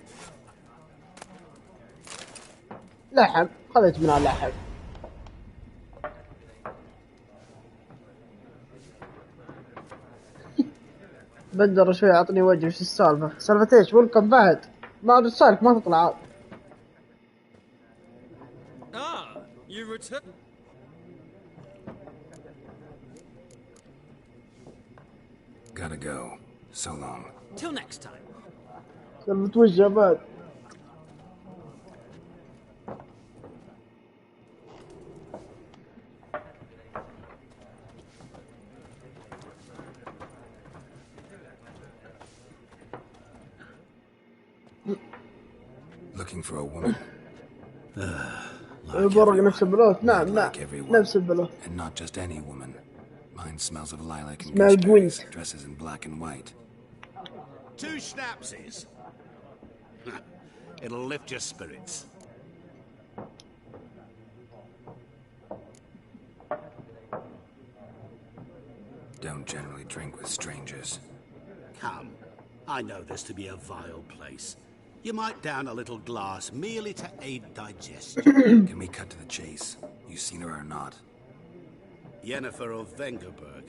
لحم خذيت منها لحم. بندر شوي عطني وجه. وش السالفة؟ سالفة ايش؟ ولكم بعد ما ادري السالفة ما تطلع عاد. You return. Gotta go. So long. Till next time. سالفة وجه بعد. Looking for a woman. البرق نفس البلوت. نعم نفس البلوت. And not just any woman. Mine smells of lilac and Smell gooseberries. Gwent. Dresses in black and white. 2 schnapsies. It'll lift your spirits. Don't generally drink with strangers. Come, I know this to be a vile place. You might down a little glass merely to aid digestion. Can we cut to the chase? You seen her or not? Yennefer of Vengerberg.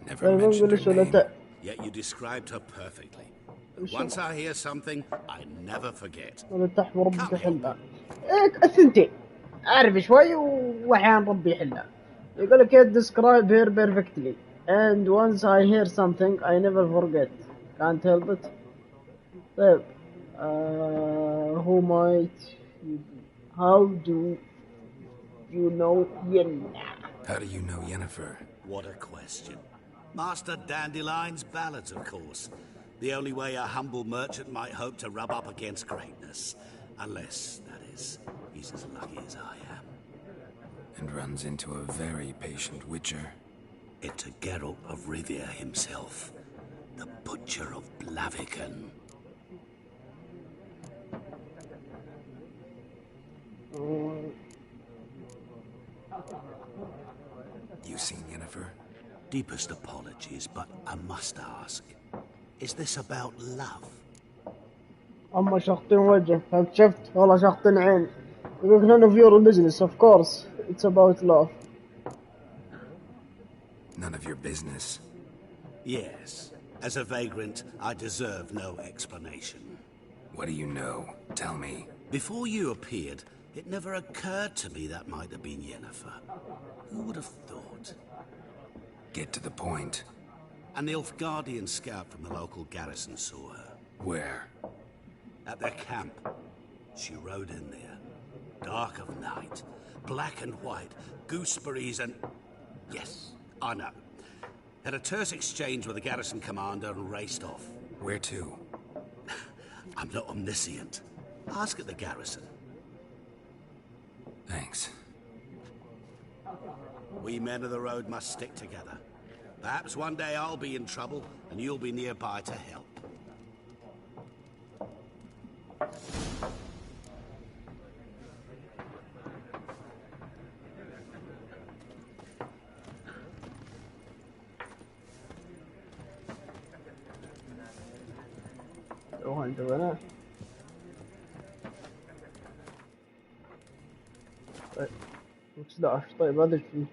Never mentioned her name. Yet you described her perfectly. Once I hear something, I never forget. تحت وربك يحلها. الثنتين أعرف شوي وأحيان ربي يحلها. يقول لك describe her perfectly and once I hear something I never forget. Can't help it. طيب who might you be? How do you know Yenna? How do you know Yennefer? What a question. Master Dandelion's ballads, of course. The only way a humble merchant might hope to rub up against greatness. Unless, that is, he's as lucky as I am. And runs into a very patient witcher. It's a Geralt of Rivia himself. The Butcher of Blaviken. You seen Yennefer? Deepest apologies, but I must ask. Is this about love? أما شخطين وجه شفت والله شخطين عين. يقولك none of your business. Of course it's about love. None of your business. Yes. As a vagrant, I deserve no explanation. What do you know? Tell me. Before you appeared, it never occurred to me that might have been Yennefer. Who would have thought? Get to the point. An Nilfgaardian scout from the local garrison saw her. Where? At their camp. She rode in there. Dark of night. Black and white. Gooseberries and... Yes, I know. Had a terse exchange with the garrison commander and raced off. Where to? I'm not omniscient. Ask at the garrison. Thanks. We men of the road must stick together. Perhaps one day I'll be in trouble, and you'll be nearby to help. روح عند بنات. طيب 11. طيب هذا ايش فيه؟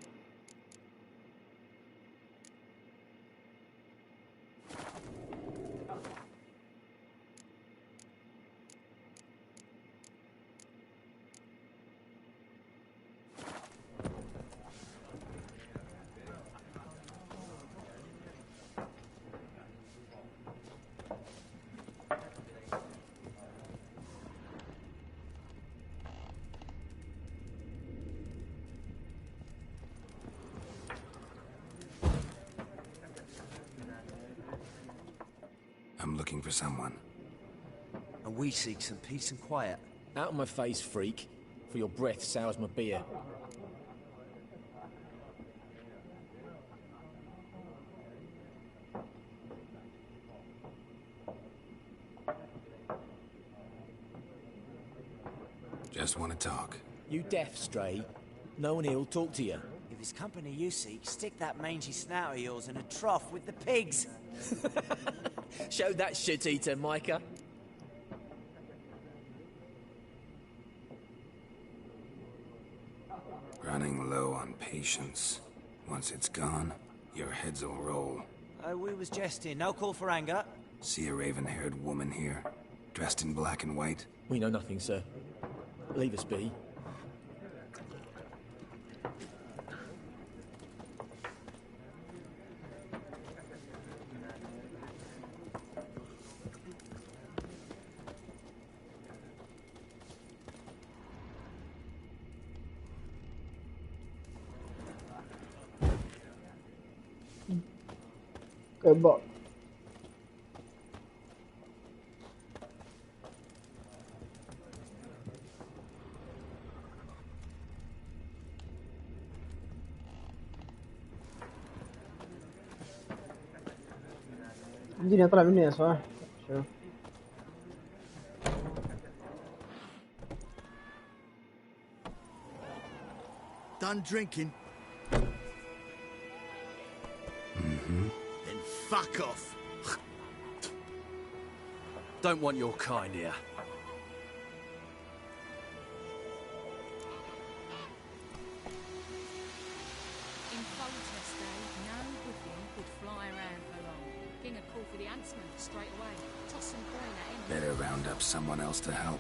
I'm looking for someone. And we seek some peace and quiet. Out of my face, freak. For your breath sours my beer. Just want to talk. You deaf, Stray? No one here will talk to you. If it's company you seek, stick that mangy snout of yours in a trough with the pigs. Show that shit-eater, Micah. Running low on patience. Once it's gone, your heads will roll. We was jesting. No call for anger. See a raven-haired woman here, dressed in black and white? We know nothing, sir. Leave us be. كبار. الدنيا طلع مني صح؟ شوف Done drinking? Mm-hmm. Then fuck off. Don't want your kind here. In Colchester, no Brooklyn could fly around for long. King would call for the huntsman straight away. Toss some coin at him. Better round up someone else to help.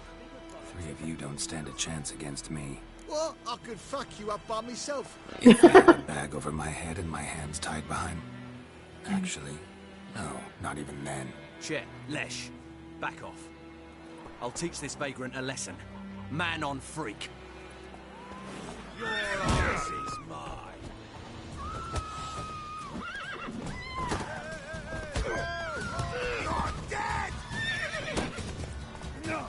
3 of you don't stand a chance against me. What? I could fuck you up by myself. If I had a bag over my head and my hands tied behind... Actually, no, not even then. Chet, Lesh, back off. I'll teach this vagrant a lesson. Man on freak. This is mine. You're dead! No!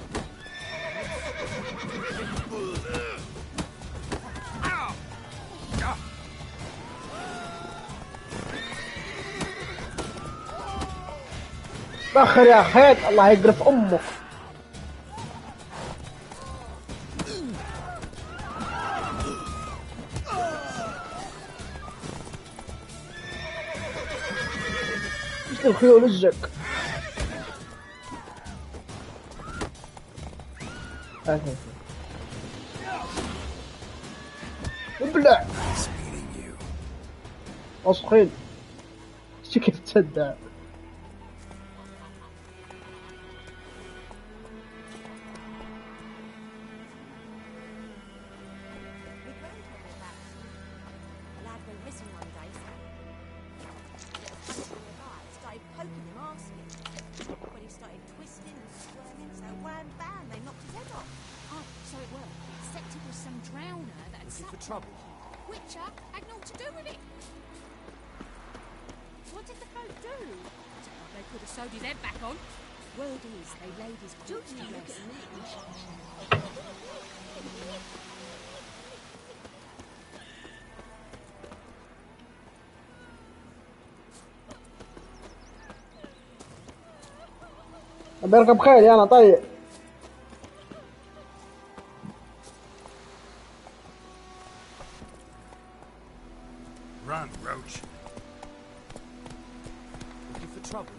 بخر يا خيط الله يقرف امك. ايش الخيول الزق. ابلع اصخين شكل تصدع. What did the folk do? They put a sewed his head back on. Word is, they laid his corpse to rest. بركب خيلي انا طيب. Run, Roach. Looking for trouble?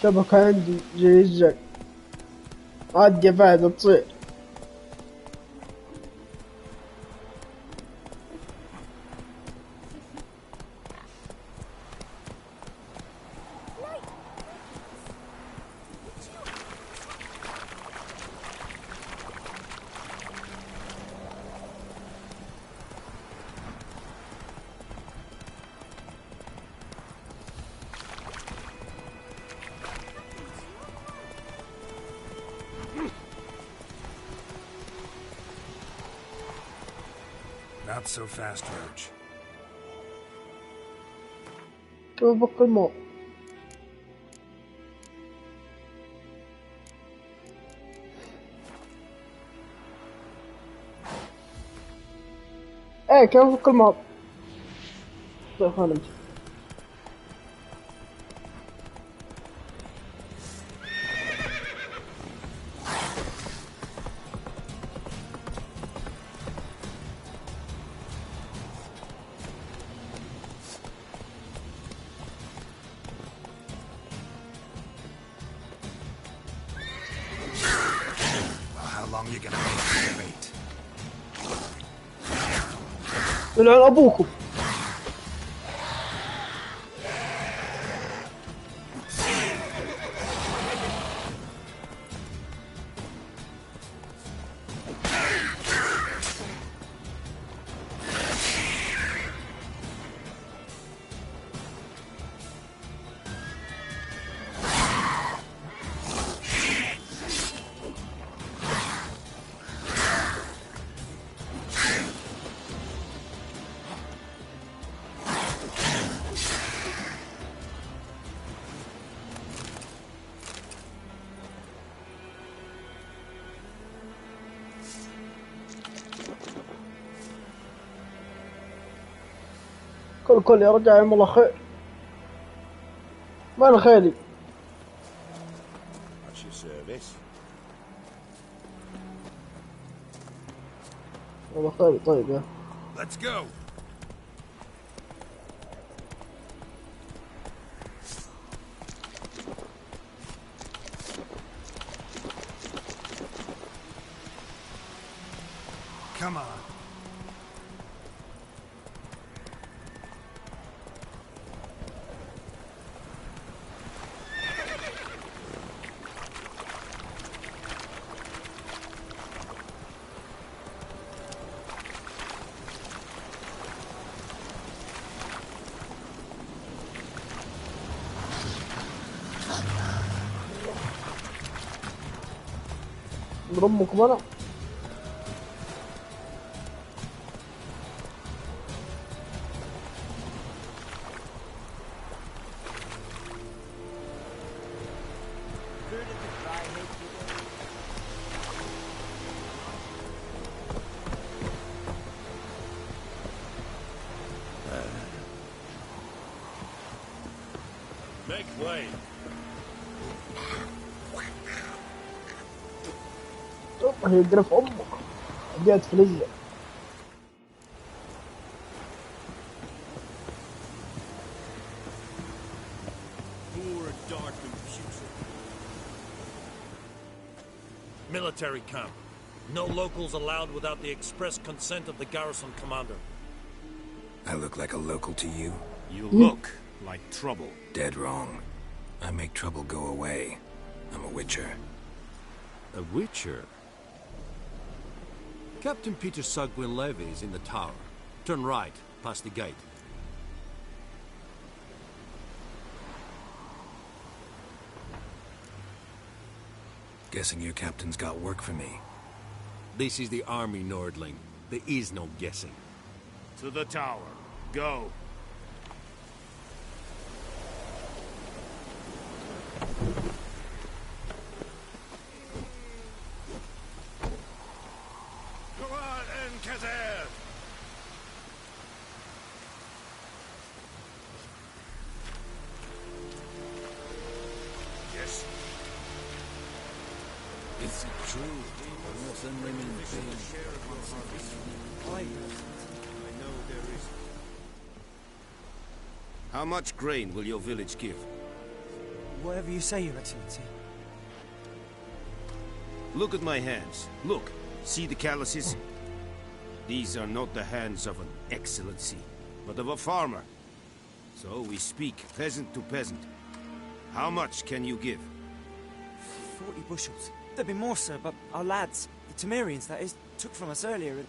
شبكة عندي جيزة عاد فايدة تصير. Not so fast, Roach. شوفك الموت. ايه كيفك الموت. طيب خلنا نمشي. How long you gonna make this debate? يلعن ابوكم. كل يا رجال يا الله خير. وين خيلي؟ What's your service? والله خيلي طيب يا. Let's go. Come on. برمكم انا. Make way. هي قرف امك. جات فلزة. Poor, dark, and putrid. Military camp. No locals allowed without the express consent of the garrison commander. I look like a local to you? You look like trouble. Dead wrong. I make trouble go away. I'm a witcher. A witcher? Captain Peter Sugwin Levy is in the tower. Turn right, past the gate. Guessing your captain's got work for me. This is the army, Nordling. There is no guessing. To the tower. Go. How much grain will your village give? Whatever you say, Your Excellency. Look at my hands. Look. See the calluses? These are not the hands of an excellency, but of a farmer. So we speak peasant to peasant. How much can you give? 40 bushels. There'd be more, sir, but our lads, the Temerians, that is, took from us earlier and...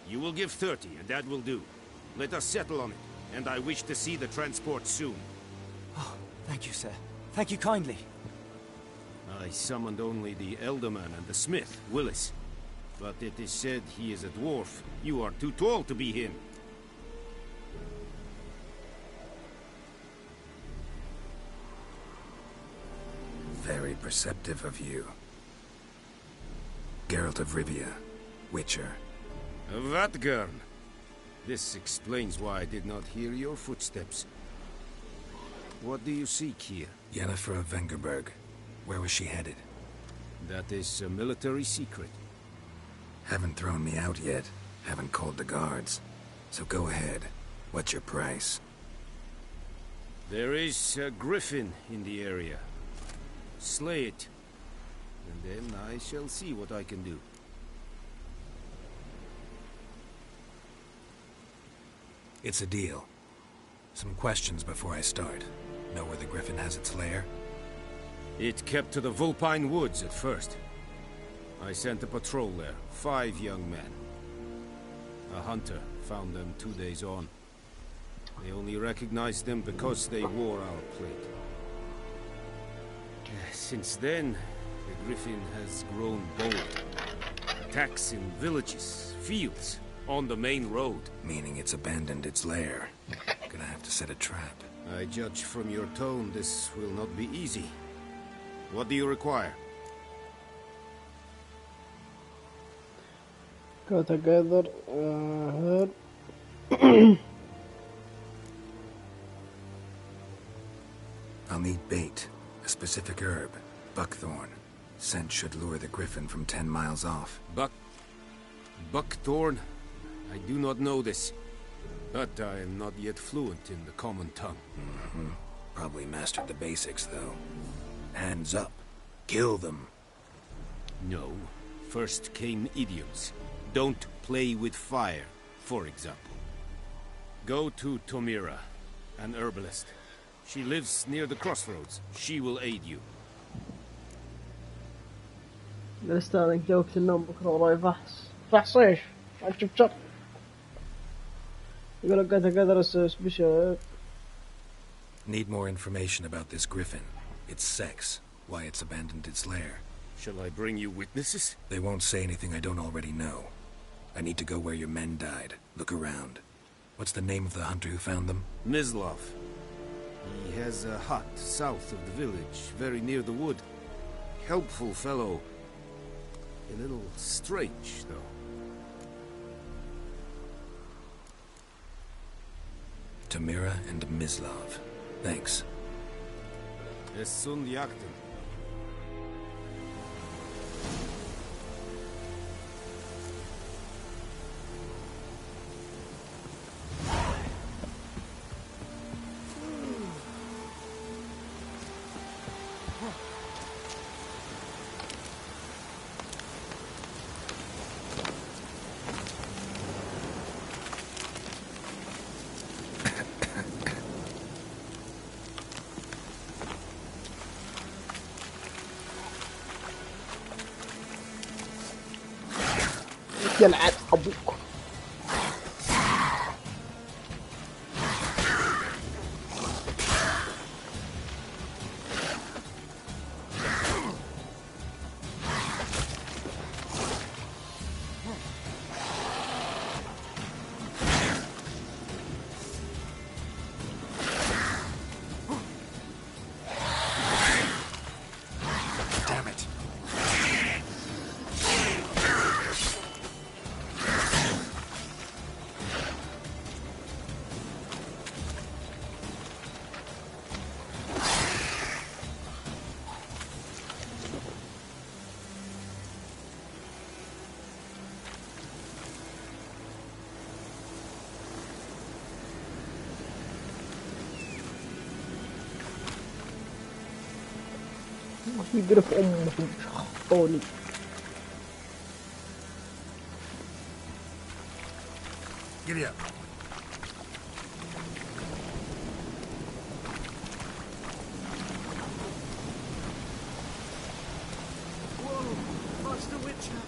You will give 30, and that will do. Let us settle on it, and I wish to see the transport soon. Oh, thank you, sir. Thank you kindly. I summoned only the Elderman and the smith, Willis. But it is said he is a dwarf. You are too tall to be him. Very perceptive of you. Geralt of Rivia, Witcher. Vatgern. This explains why I did not hear your footsteps. What do you seek here? Yennefer of Vengerberg. Where was she headed? That is a military secret. Haven't thrown me out yet. Haven't called the guards. So go ahead. What's your price? There is a griffin in the area. Slay it. And then I shall see what I can do. It's a deal. Some questions before I start. Know where the griffin has its lair? It kept to the Vulpine Woods at first. I sent a patrol there, 5 young men. A hunter found them 2 days on. They only recognized them because they wore our plate. Since then, the griffin has grown bold. Attacks in villages, fields, on the main road. Meaning it's abandoned its lair. Gonna have to set a trap. I judge from your tone this will not be easy. What do you require? Go together. I'll need bait. A specific herb. Buckthorn. Scent should lure the griffin from 10 miles off. Buckthorn? I do not know this. But I am not yet fluent in the common tongue. Probably mastered the basics, though. Hands up. Kill them. No. First came idioms. Don't play with fire, for example. Go to Tomira, an herbalist. She lives near the crossroads. She will aid you. نستأذن جوك النوم بكرة وراي فحص ايش؟ شوف شوف يقول لك قدر سبيشال. Need more information about this griffin. Its sex, why it's abandoned its lair. Shall I bring you witnesses? They won't say anything I don't already know. I need to go where your men died. Look around. What's the name of the hunter who found them? Mislav. He has a hut south of the village, very near the wood. Helpful fellow. A little strange, though. Tomira and Mislav. Thanks. Es sunt jagten. يلعن ابوك. Damn it. يقرف أمهم شخطوني. Giddy up. Whoa, Master Witcher.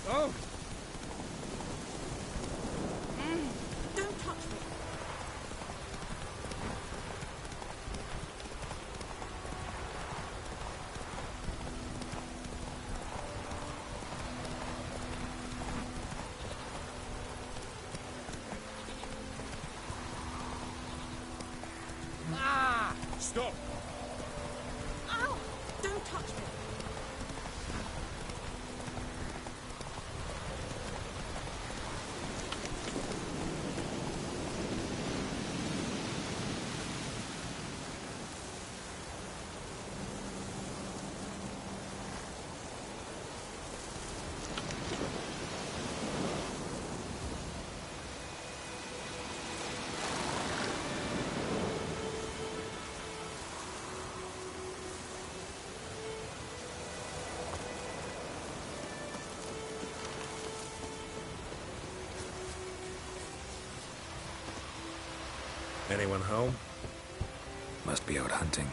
Oh! Don't touch me! Ah! Stop! Ow! Don't touch me! Anyone home? Must be out hunting.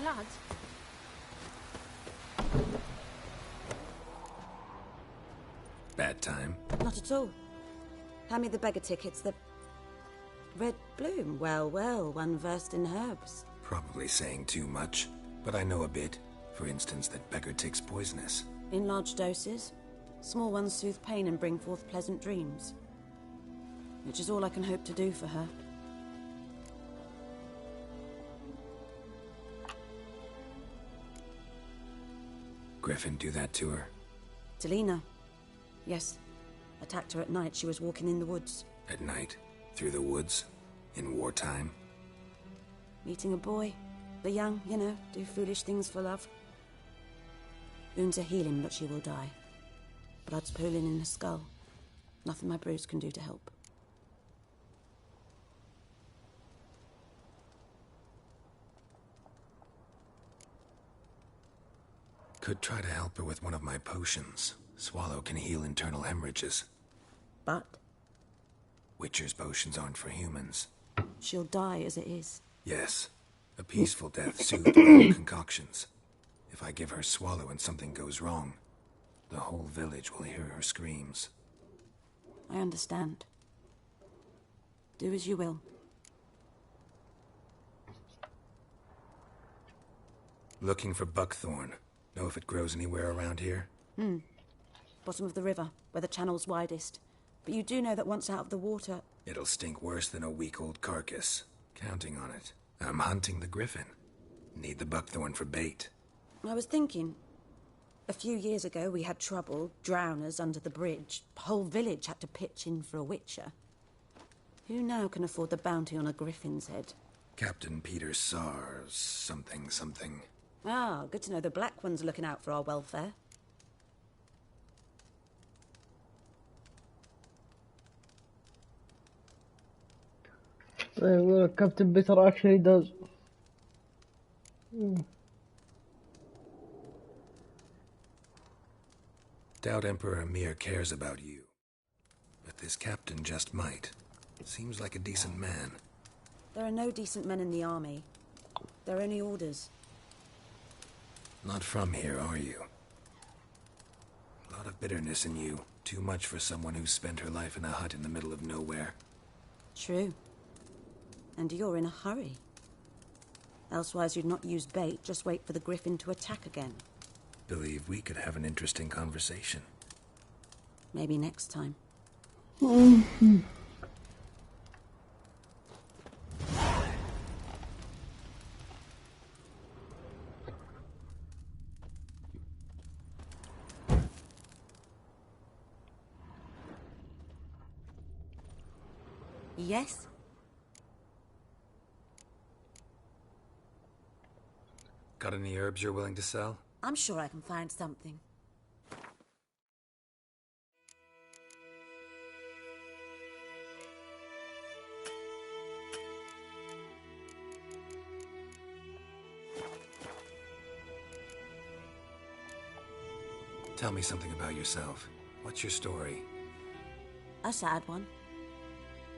Blood? Bad time? Not at all. Hand me the beggar tickets, the red bloom. Well, well, one versed in herbs. Probably saying too much, but I know a bit. For instance, that beggar tick's poisonous. In large doses. Small ones soothe pain and bring forth pleasant dreams. Which is all I can hope to do for her. Griffin do that to her? Delina. Yes. Attacked her at night. She was walking in the woods. At night? Through the woods? In wartime? Meeting a boy. The young, you know, do foolish things for love. Wounds are healing, but she will die. Blood's pooling in her skull. Nothing my brews can do to help. Could try to help her with one of my potions. Swallow can heal internal hemorrhages. But? Witcher's potions aren't for humans. She'll die as it is. Yes. A peaceful death soothed by her concoctions. If I give her Swallow and something goes wrong, the whole village will hear her screams. I understand. Do as you will. Looking for buckthorn. Know if it grows anywhere around here? Bottom of the river, where the channel's widest. But you do know that once out of the water... It'll stink worse than a week-old carcass. Counting on it. I'm hunting the griffin. Need the buckthorn for bait. I was thinking... A few years ago, we had trouble, drowners under the bridge. The whole village had to pitch in for a witcher. Who now can afford the bounty on a griffin's head? Captain Peter Sars, something. Ah, good to know the Black One's looking out for our welfare. Captain Bitter actually does. Doubt Emperor Emir cares about you. But this captain just might. Seems like a decent man. There are no decent men in the army. They're only orders. Not from here, are you? A lot of bitterness in you. Too much for someone who's spent her life in a hut in the middle of nowhere. True. And you're in a hurry. Elsewise you'd not use bait, just wait for the griffin to attack again. Believe we could have an interesting conversation. Maybe next time. Yes? Got any herbs you're willing to sell? I'm sure I can find something. Tell me something about yourself. What's your story? A sad one.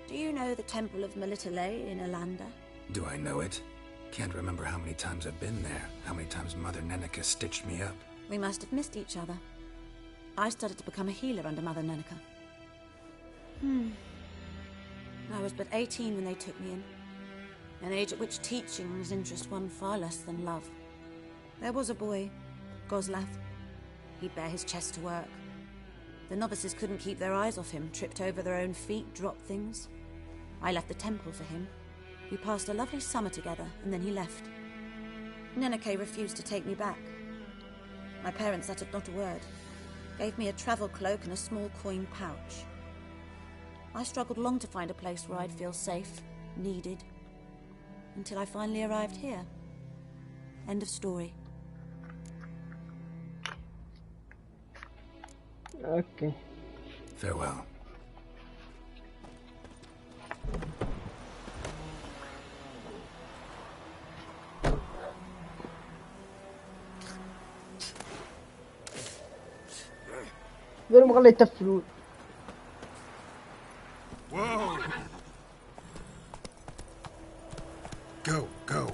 Do you know the Temple of Melitele in Alanda? Do I know it? Can't remember how many times I've been there, how many times Mother Neneka stitched me up. We must have missed each other. I started to become a healer under Mother Neneka. I was but 18 when they took me in. An age at which teachings interest one far less than love. There was a boy, Goslav. He'd bare his chest to work. The novices couldn't keep their eyes off him, tripped over their own feet, dropped things. I left the temple for him. We passed a lovely summer together, and then he left. Neneke refused to take me back. My parents uttered not a word. Gave me a travel cloak and a small coin pouch. I struggled long to find a place where I'd feel safe, needed, until I finally arrived here. End of story. Okay. Farewell. غير مغلي يتفلون. Whoa! Go, go.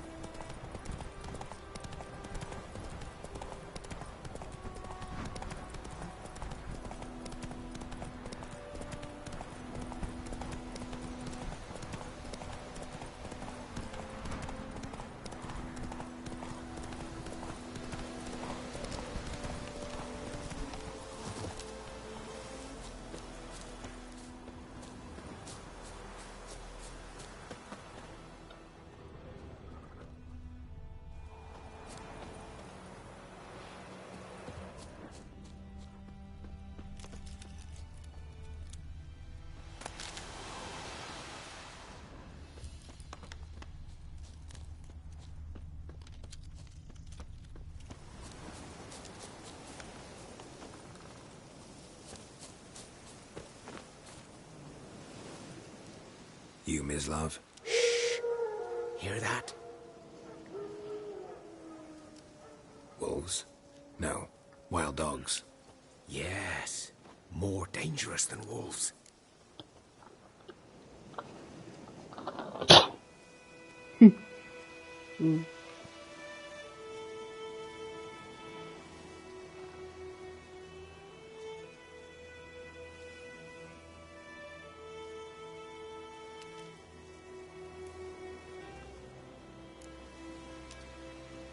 You, Mislav? Shh! Hear that? Wolves? No. Wild dogs. Yes. More dangerous than wolves.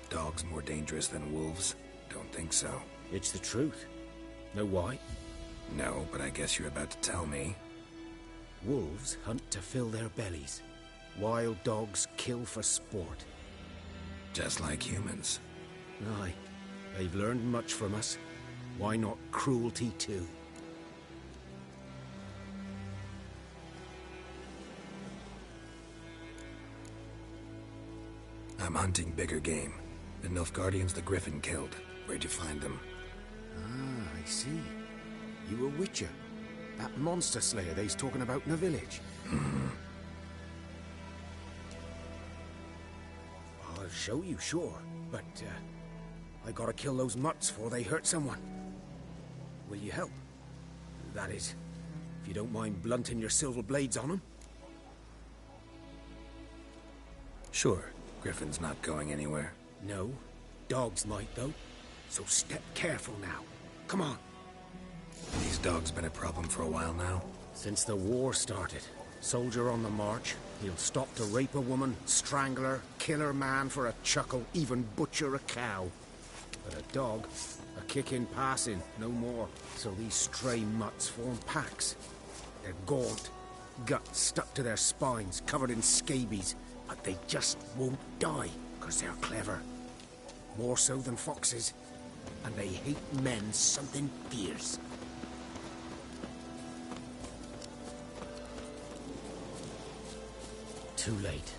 Dogs more dangerous than wolves? Don't think so. It's the truth. Know why? No, but I guess you're about to tell me. Wolves hunt to fill their bellies. Wild dogs kill for sport. Just like humans. Aye. They've learned much from us. Why not cruelty too? I'm hunting bigger game. The Nilfgaardians the Griffin killed. Where'd you find them? Ah, I see. You a witcher. That monster slayer they's talking about in the village. I'll show you, sure. But, I gotta kill those mutts before they hurt someone. Will you help? That is, if you don't mind blunting your silver blades on them. Sure. Griffin's not going anywhere. No. Dogs might, though. So step careful now. Come on. These dogs been a problem for a while now? Since the war started. Soldier on the march. He'll stop to rape a woman, strangle her, kill her man for a chuckle, even butcher a cow. But a dog, a kick in passing, no more. So these stray mutts form packs. They're gaunt, guts stuck to their spines, covered in scabies. But they just won't die, because they're clever. More so than foxes. And they hate men something fierce. Too late.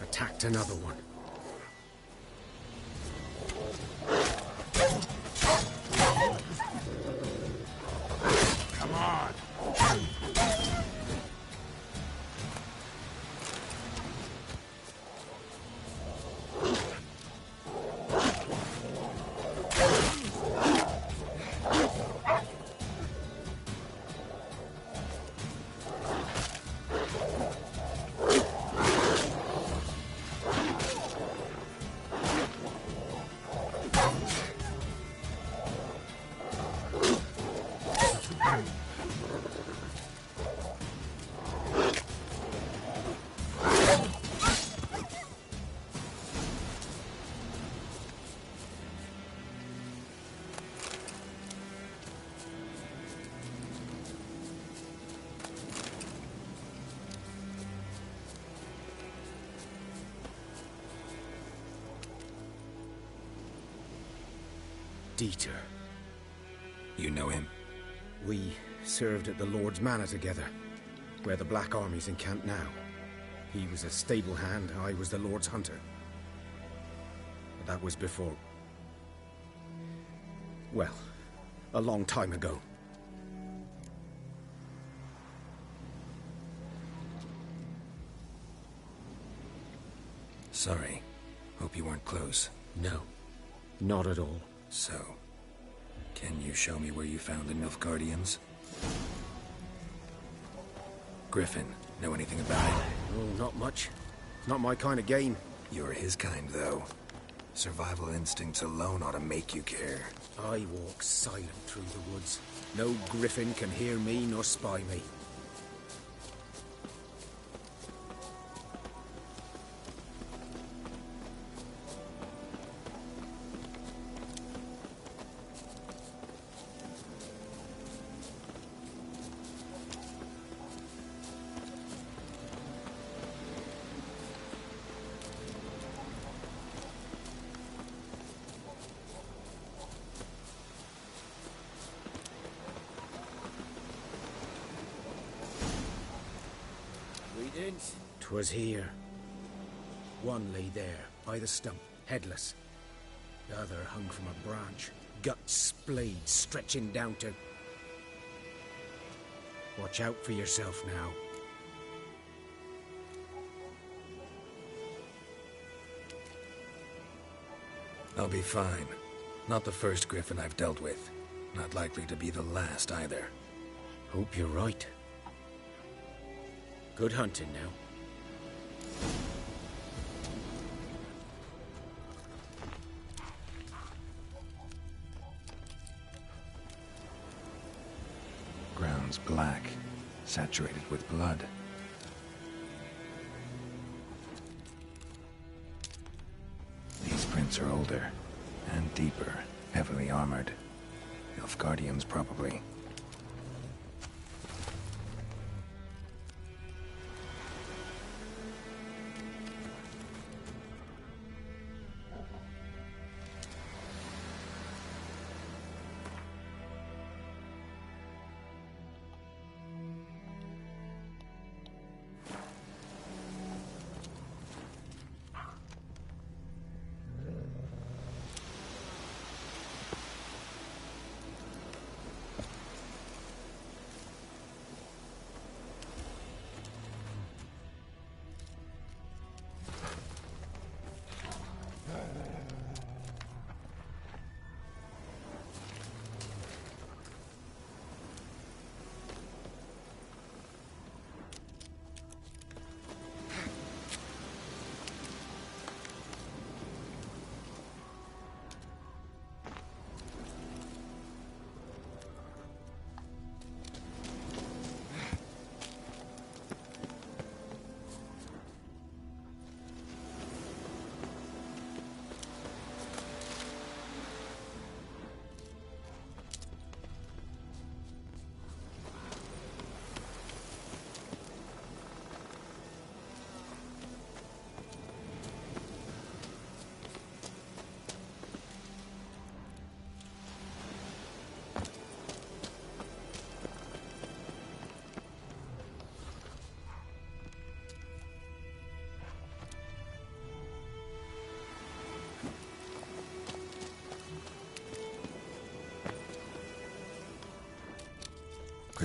Attacked another one. Come on! Dieter. You know him? We served at the Lord's Manor together, where the Black Army's encamped now. He was a stable hand, I was the Lord's hunter. But that was before... well, a long time ago. Sorry. Hope you weren't close. No, not at all. So, can you show me where you found the Nilfgaardians? Griffin, know anything about it? Oh, not much. Not my kind of game. You're his kind, though. Survival instincts alone ought to make you care. I walk silent through the woods. No griffin can hear me nor spy me. Twas here. One lay there, by the stump, headless. The other hung from a branch, guts splayed, stretching down to... Watch out for yourself now. I'll be fine. Not the first griffin I've dealt with. Not likely to be the last, either. Hope you're right. Good hunting now. Ground's black, saturated with blood. These prints are older, and deeper, heavily armored. Nilfgaardians, probably.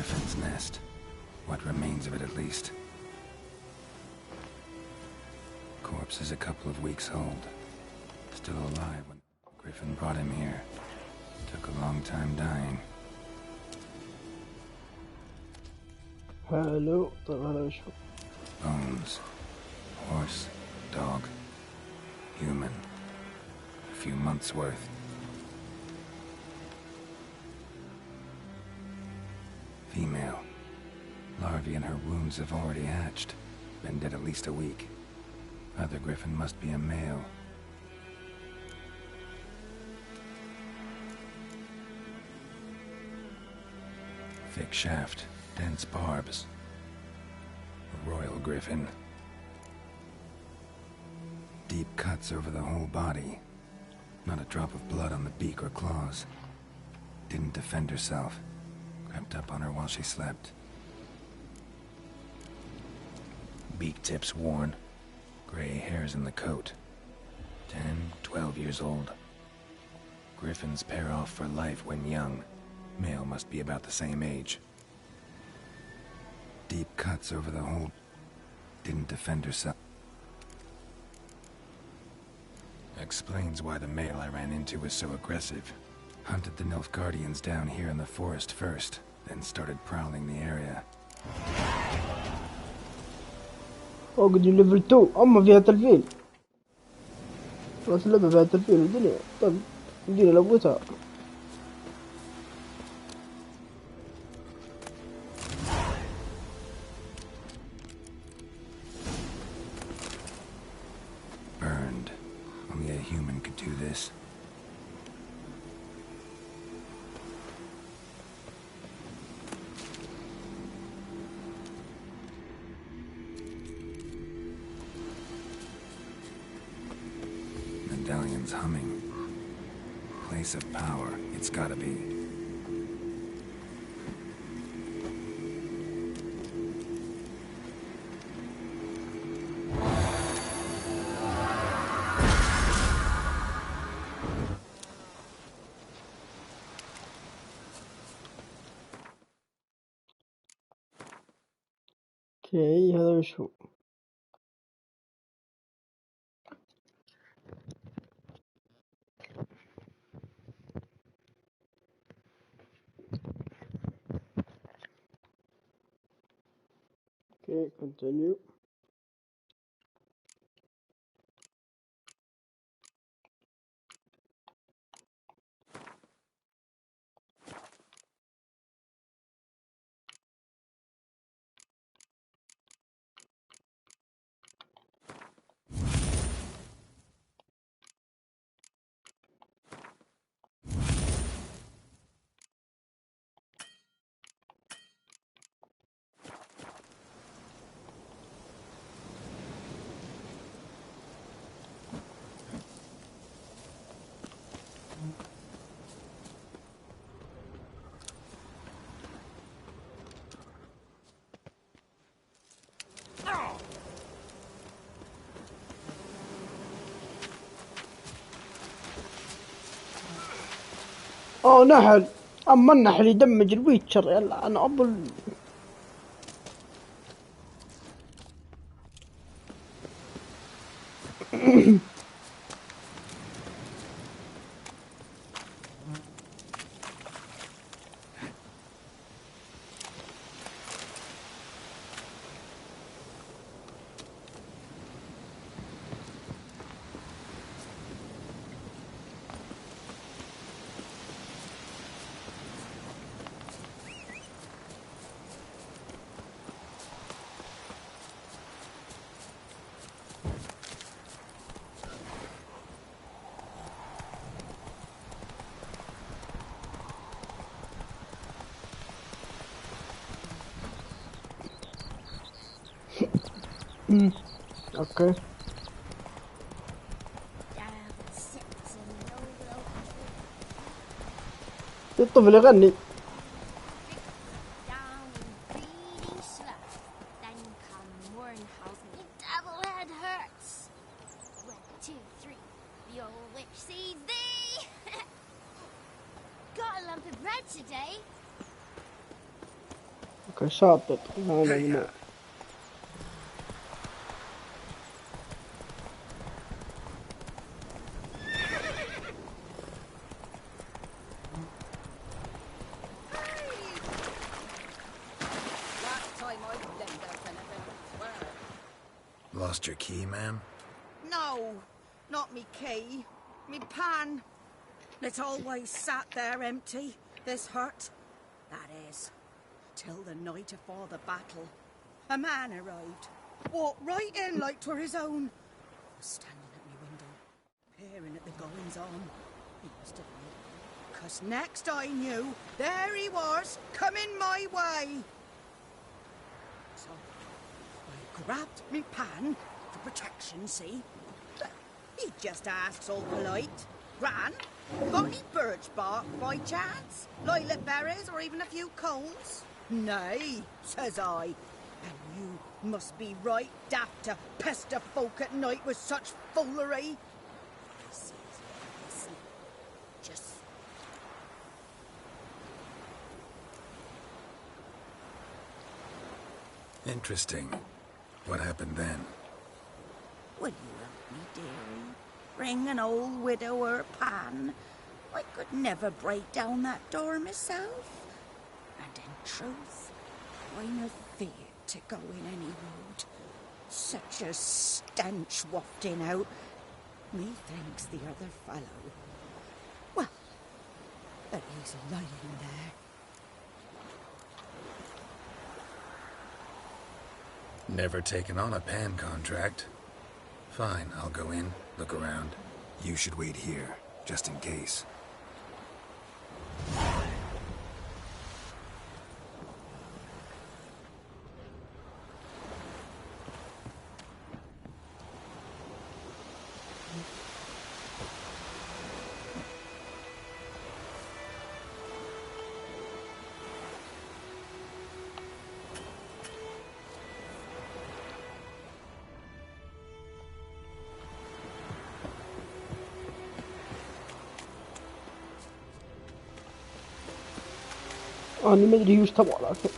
Griffin's nest. What remains of it, at least. Corpse is a couple of weeks old. Still alive when Griffin brought him here. Took a long time dying. حلو. طيب هذا وش هو؟ Bones. Horse. Dog. Human. A few months' worth. Female. Larvae in her wounds have already hatched. Been dead at least a week. Other Griffin must be a male. Thick shaft. Dense barbs. A royal Griffin. Deep cuts over the whole body. Not a drop of blood on the beak or claws. Didn't defend herself. Crept up on her while she slept. Beak tips worn. Gray hairs in the coat. 10, 12 years old. Griffins pair off for life when young. Male must be about the same age. Deep cuts over the whole... Didn't defend herself. Explains why the male I ran into was so aggressive. Hunted the Nilfgaardians down here in the forest first, then started prowling the area. قد ليفل 2 أما فيها تلفيل. خلاص اللعبة فيها تلفيل الدنيا. طيب الدنيا لقوتها. Burned. Only a human could do this. Medallion's humming. Place of power. It's gotta be. اوكي هذا وش هو؟ اوكي continue. اوه نحل. اما النحل يدمج الويتشر. يلا انا ابو اوكي. الطفل يغني. كشاطط هذا الموت. Lost your key, ma'am? No, not me key. Me pan. It's always sat there empty, this hut. That is, till the night afore the battle. A man arrived. Walked right in like 'twere his own. Was standing at me window, peering at the goings-on. He must have known. 'Cause next I knew, there he was, coming my way. So I grabbed me pan for protection, see? But he just asks all polite. Gran, got any birch bark by chance? Lilac berries or even a few coals? Nay, says I. And you must be right daft to pester folk at night with such foolery. Just... Interesting. What happened then? Will you help me, dearie? Bring an old widower pan. I could never break down that door myself. And in truth, I'm afeard to go in any road. Such a stench wafting out. Methinks the other fellow... Well, but he's lying there. Never taken on a pan contract. Fine, I'll go in, look around. You should wait here, just in case. أنا ما أدري وش تبغى لكن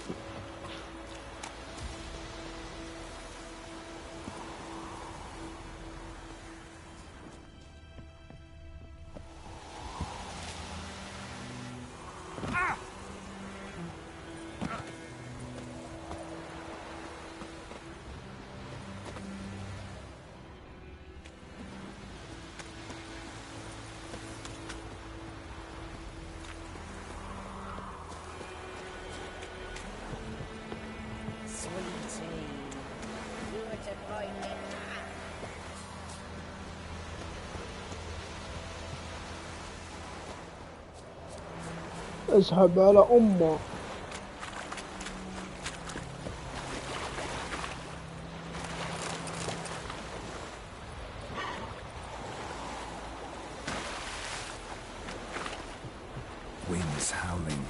اسحب على أمه. Winds howling.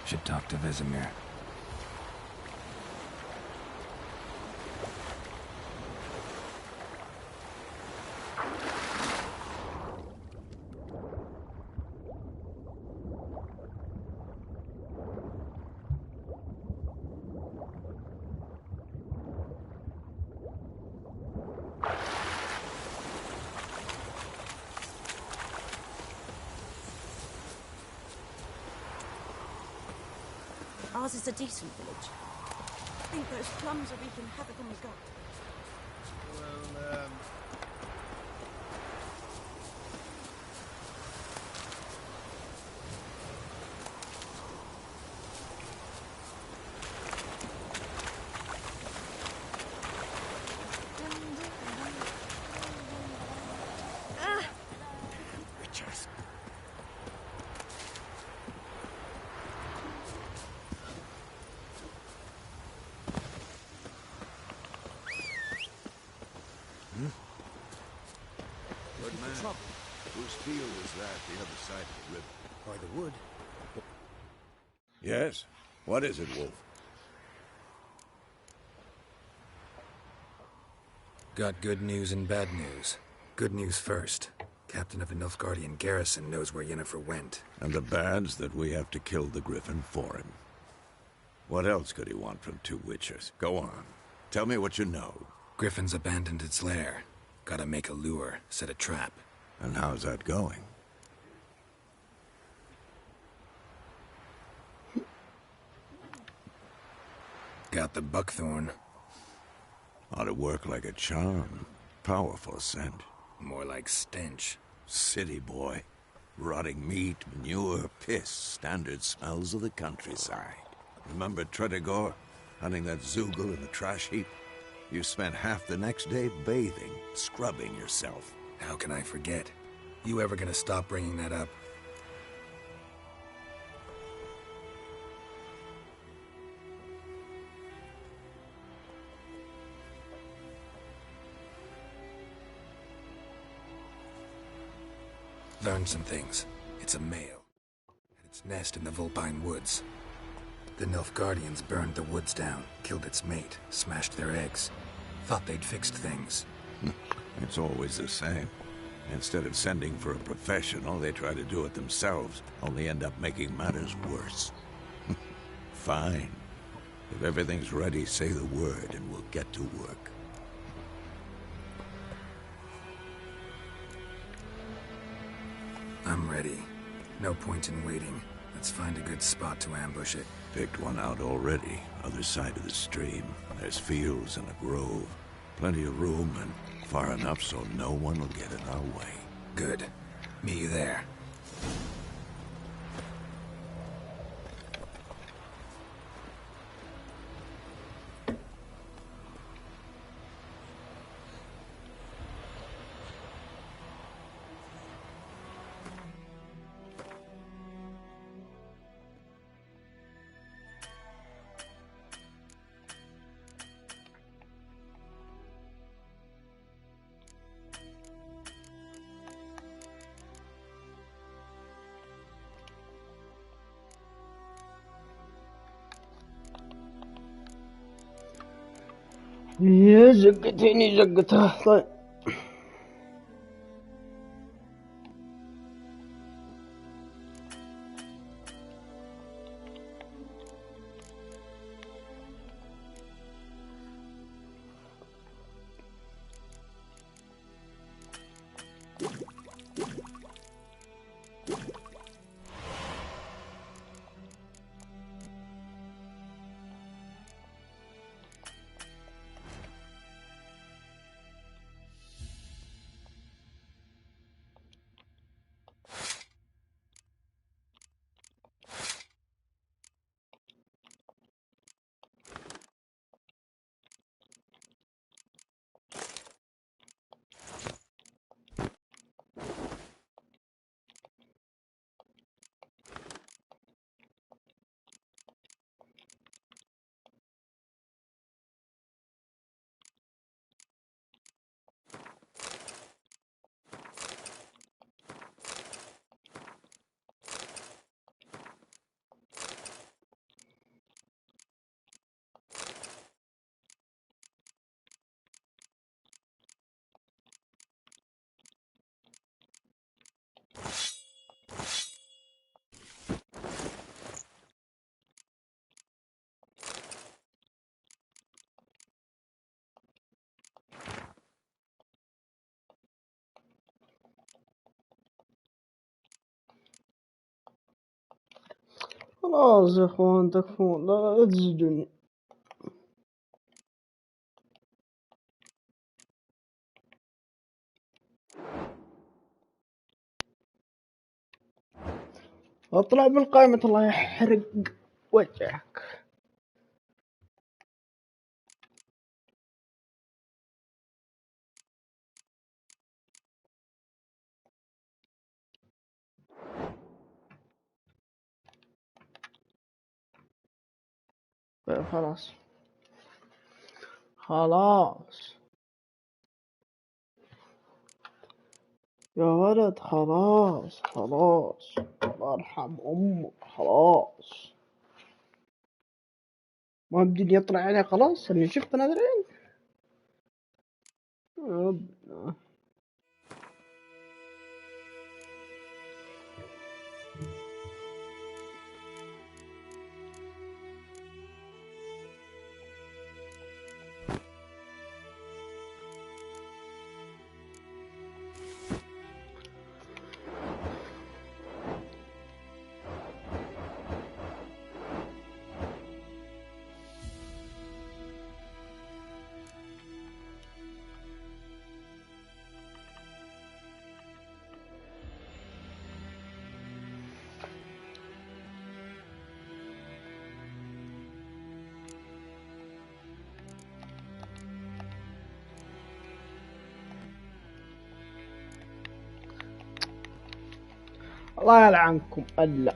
Should talk to Vesemir. Ours is a decent village. think those plums are wreaking havoc on the gut. Well, Witchers. Good man. Whose field is that, the other side of the river? By the wood. Yes? What is it, Wolf? Got good news and bad news. Good news first. Captain of the Nilfgaardian garrison knows where Yennefer went. And the bad's that we have to kill the griffin for him. What else could he want from two witchers? Go on. Tell me what you know. Griffin's abandoned its lair. Gotta make a lure, set a trap. And how's that going? Got the buckthorn. Ought to work like a charm. Powerful scent. More like stench. City boy. Rotting meat, manure, piss. Standard smells of the countryside. Remember Tretogor? Hunting that Zoogle in the trash heap? You spent half the next day bathing, scrubbing yourself. How can I forget? You ever gonna stop bringing that up? Learned some things. It's a male. Had its nest in the Vulpine Woods. The Nilfgaardians burned the woods down, killed its mate, smashed their eggs. Thought they'd fixed things. It's always the same. Instead of sending for a professional, they try to do it themselves, only end up making matters worse. Fine. If everything's ready, say the word and we'll get to work. I'm ready. No point in waiting. Let's find a good spot to ambush it. Picked one out already, other side of the stream. There's fields and a grove. Plenty of room and far enough so no one will get in our way. Good. Meet you there. يا زقتيني زقتها. طيب خلاص يا اخوان تكفون، لا تزعجوني. اطلع من قائمة الله يحرق وجهك. خلاص خلاص يا ولد، خلاص خلاص، الله يرحم أمك، خلاص ما بدي يطلع عليه. خلاص اللي شفت نادرين. الله يلعنكم. ألا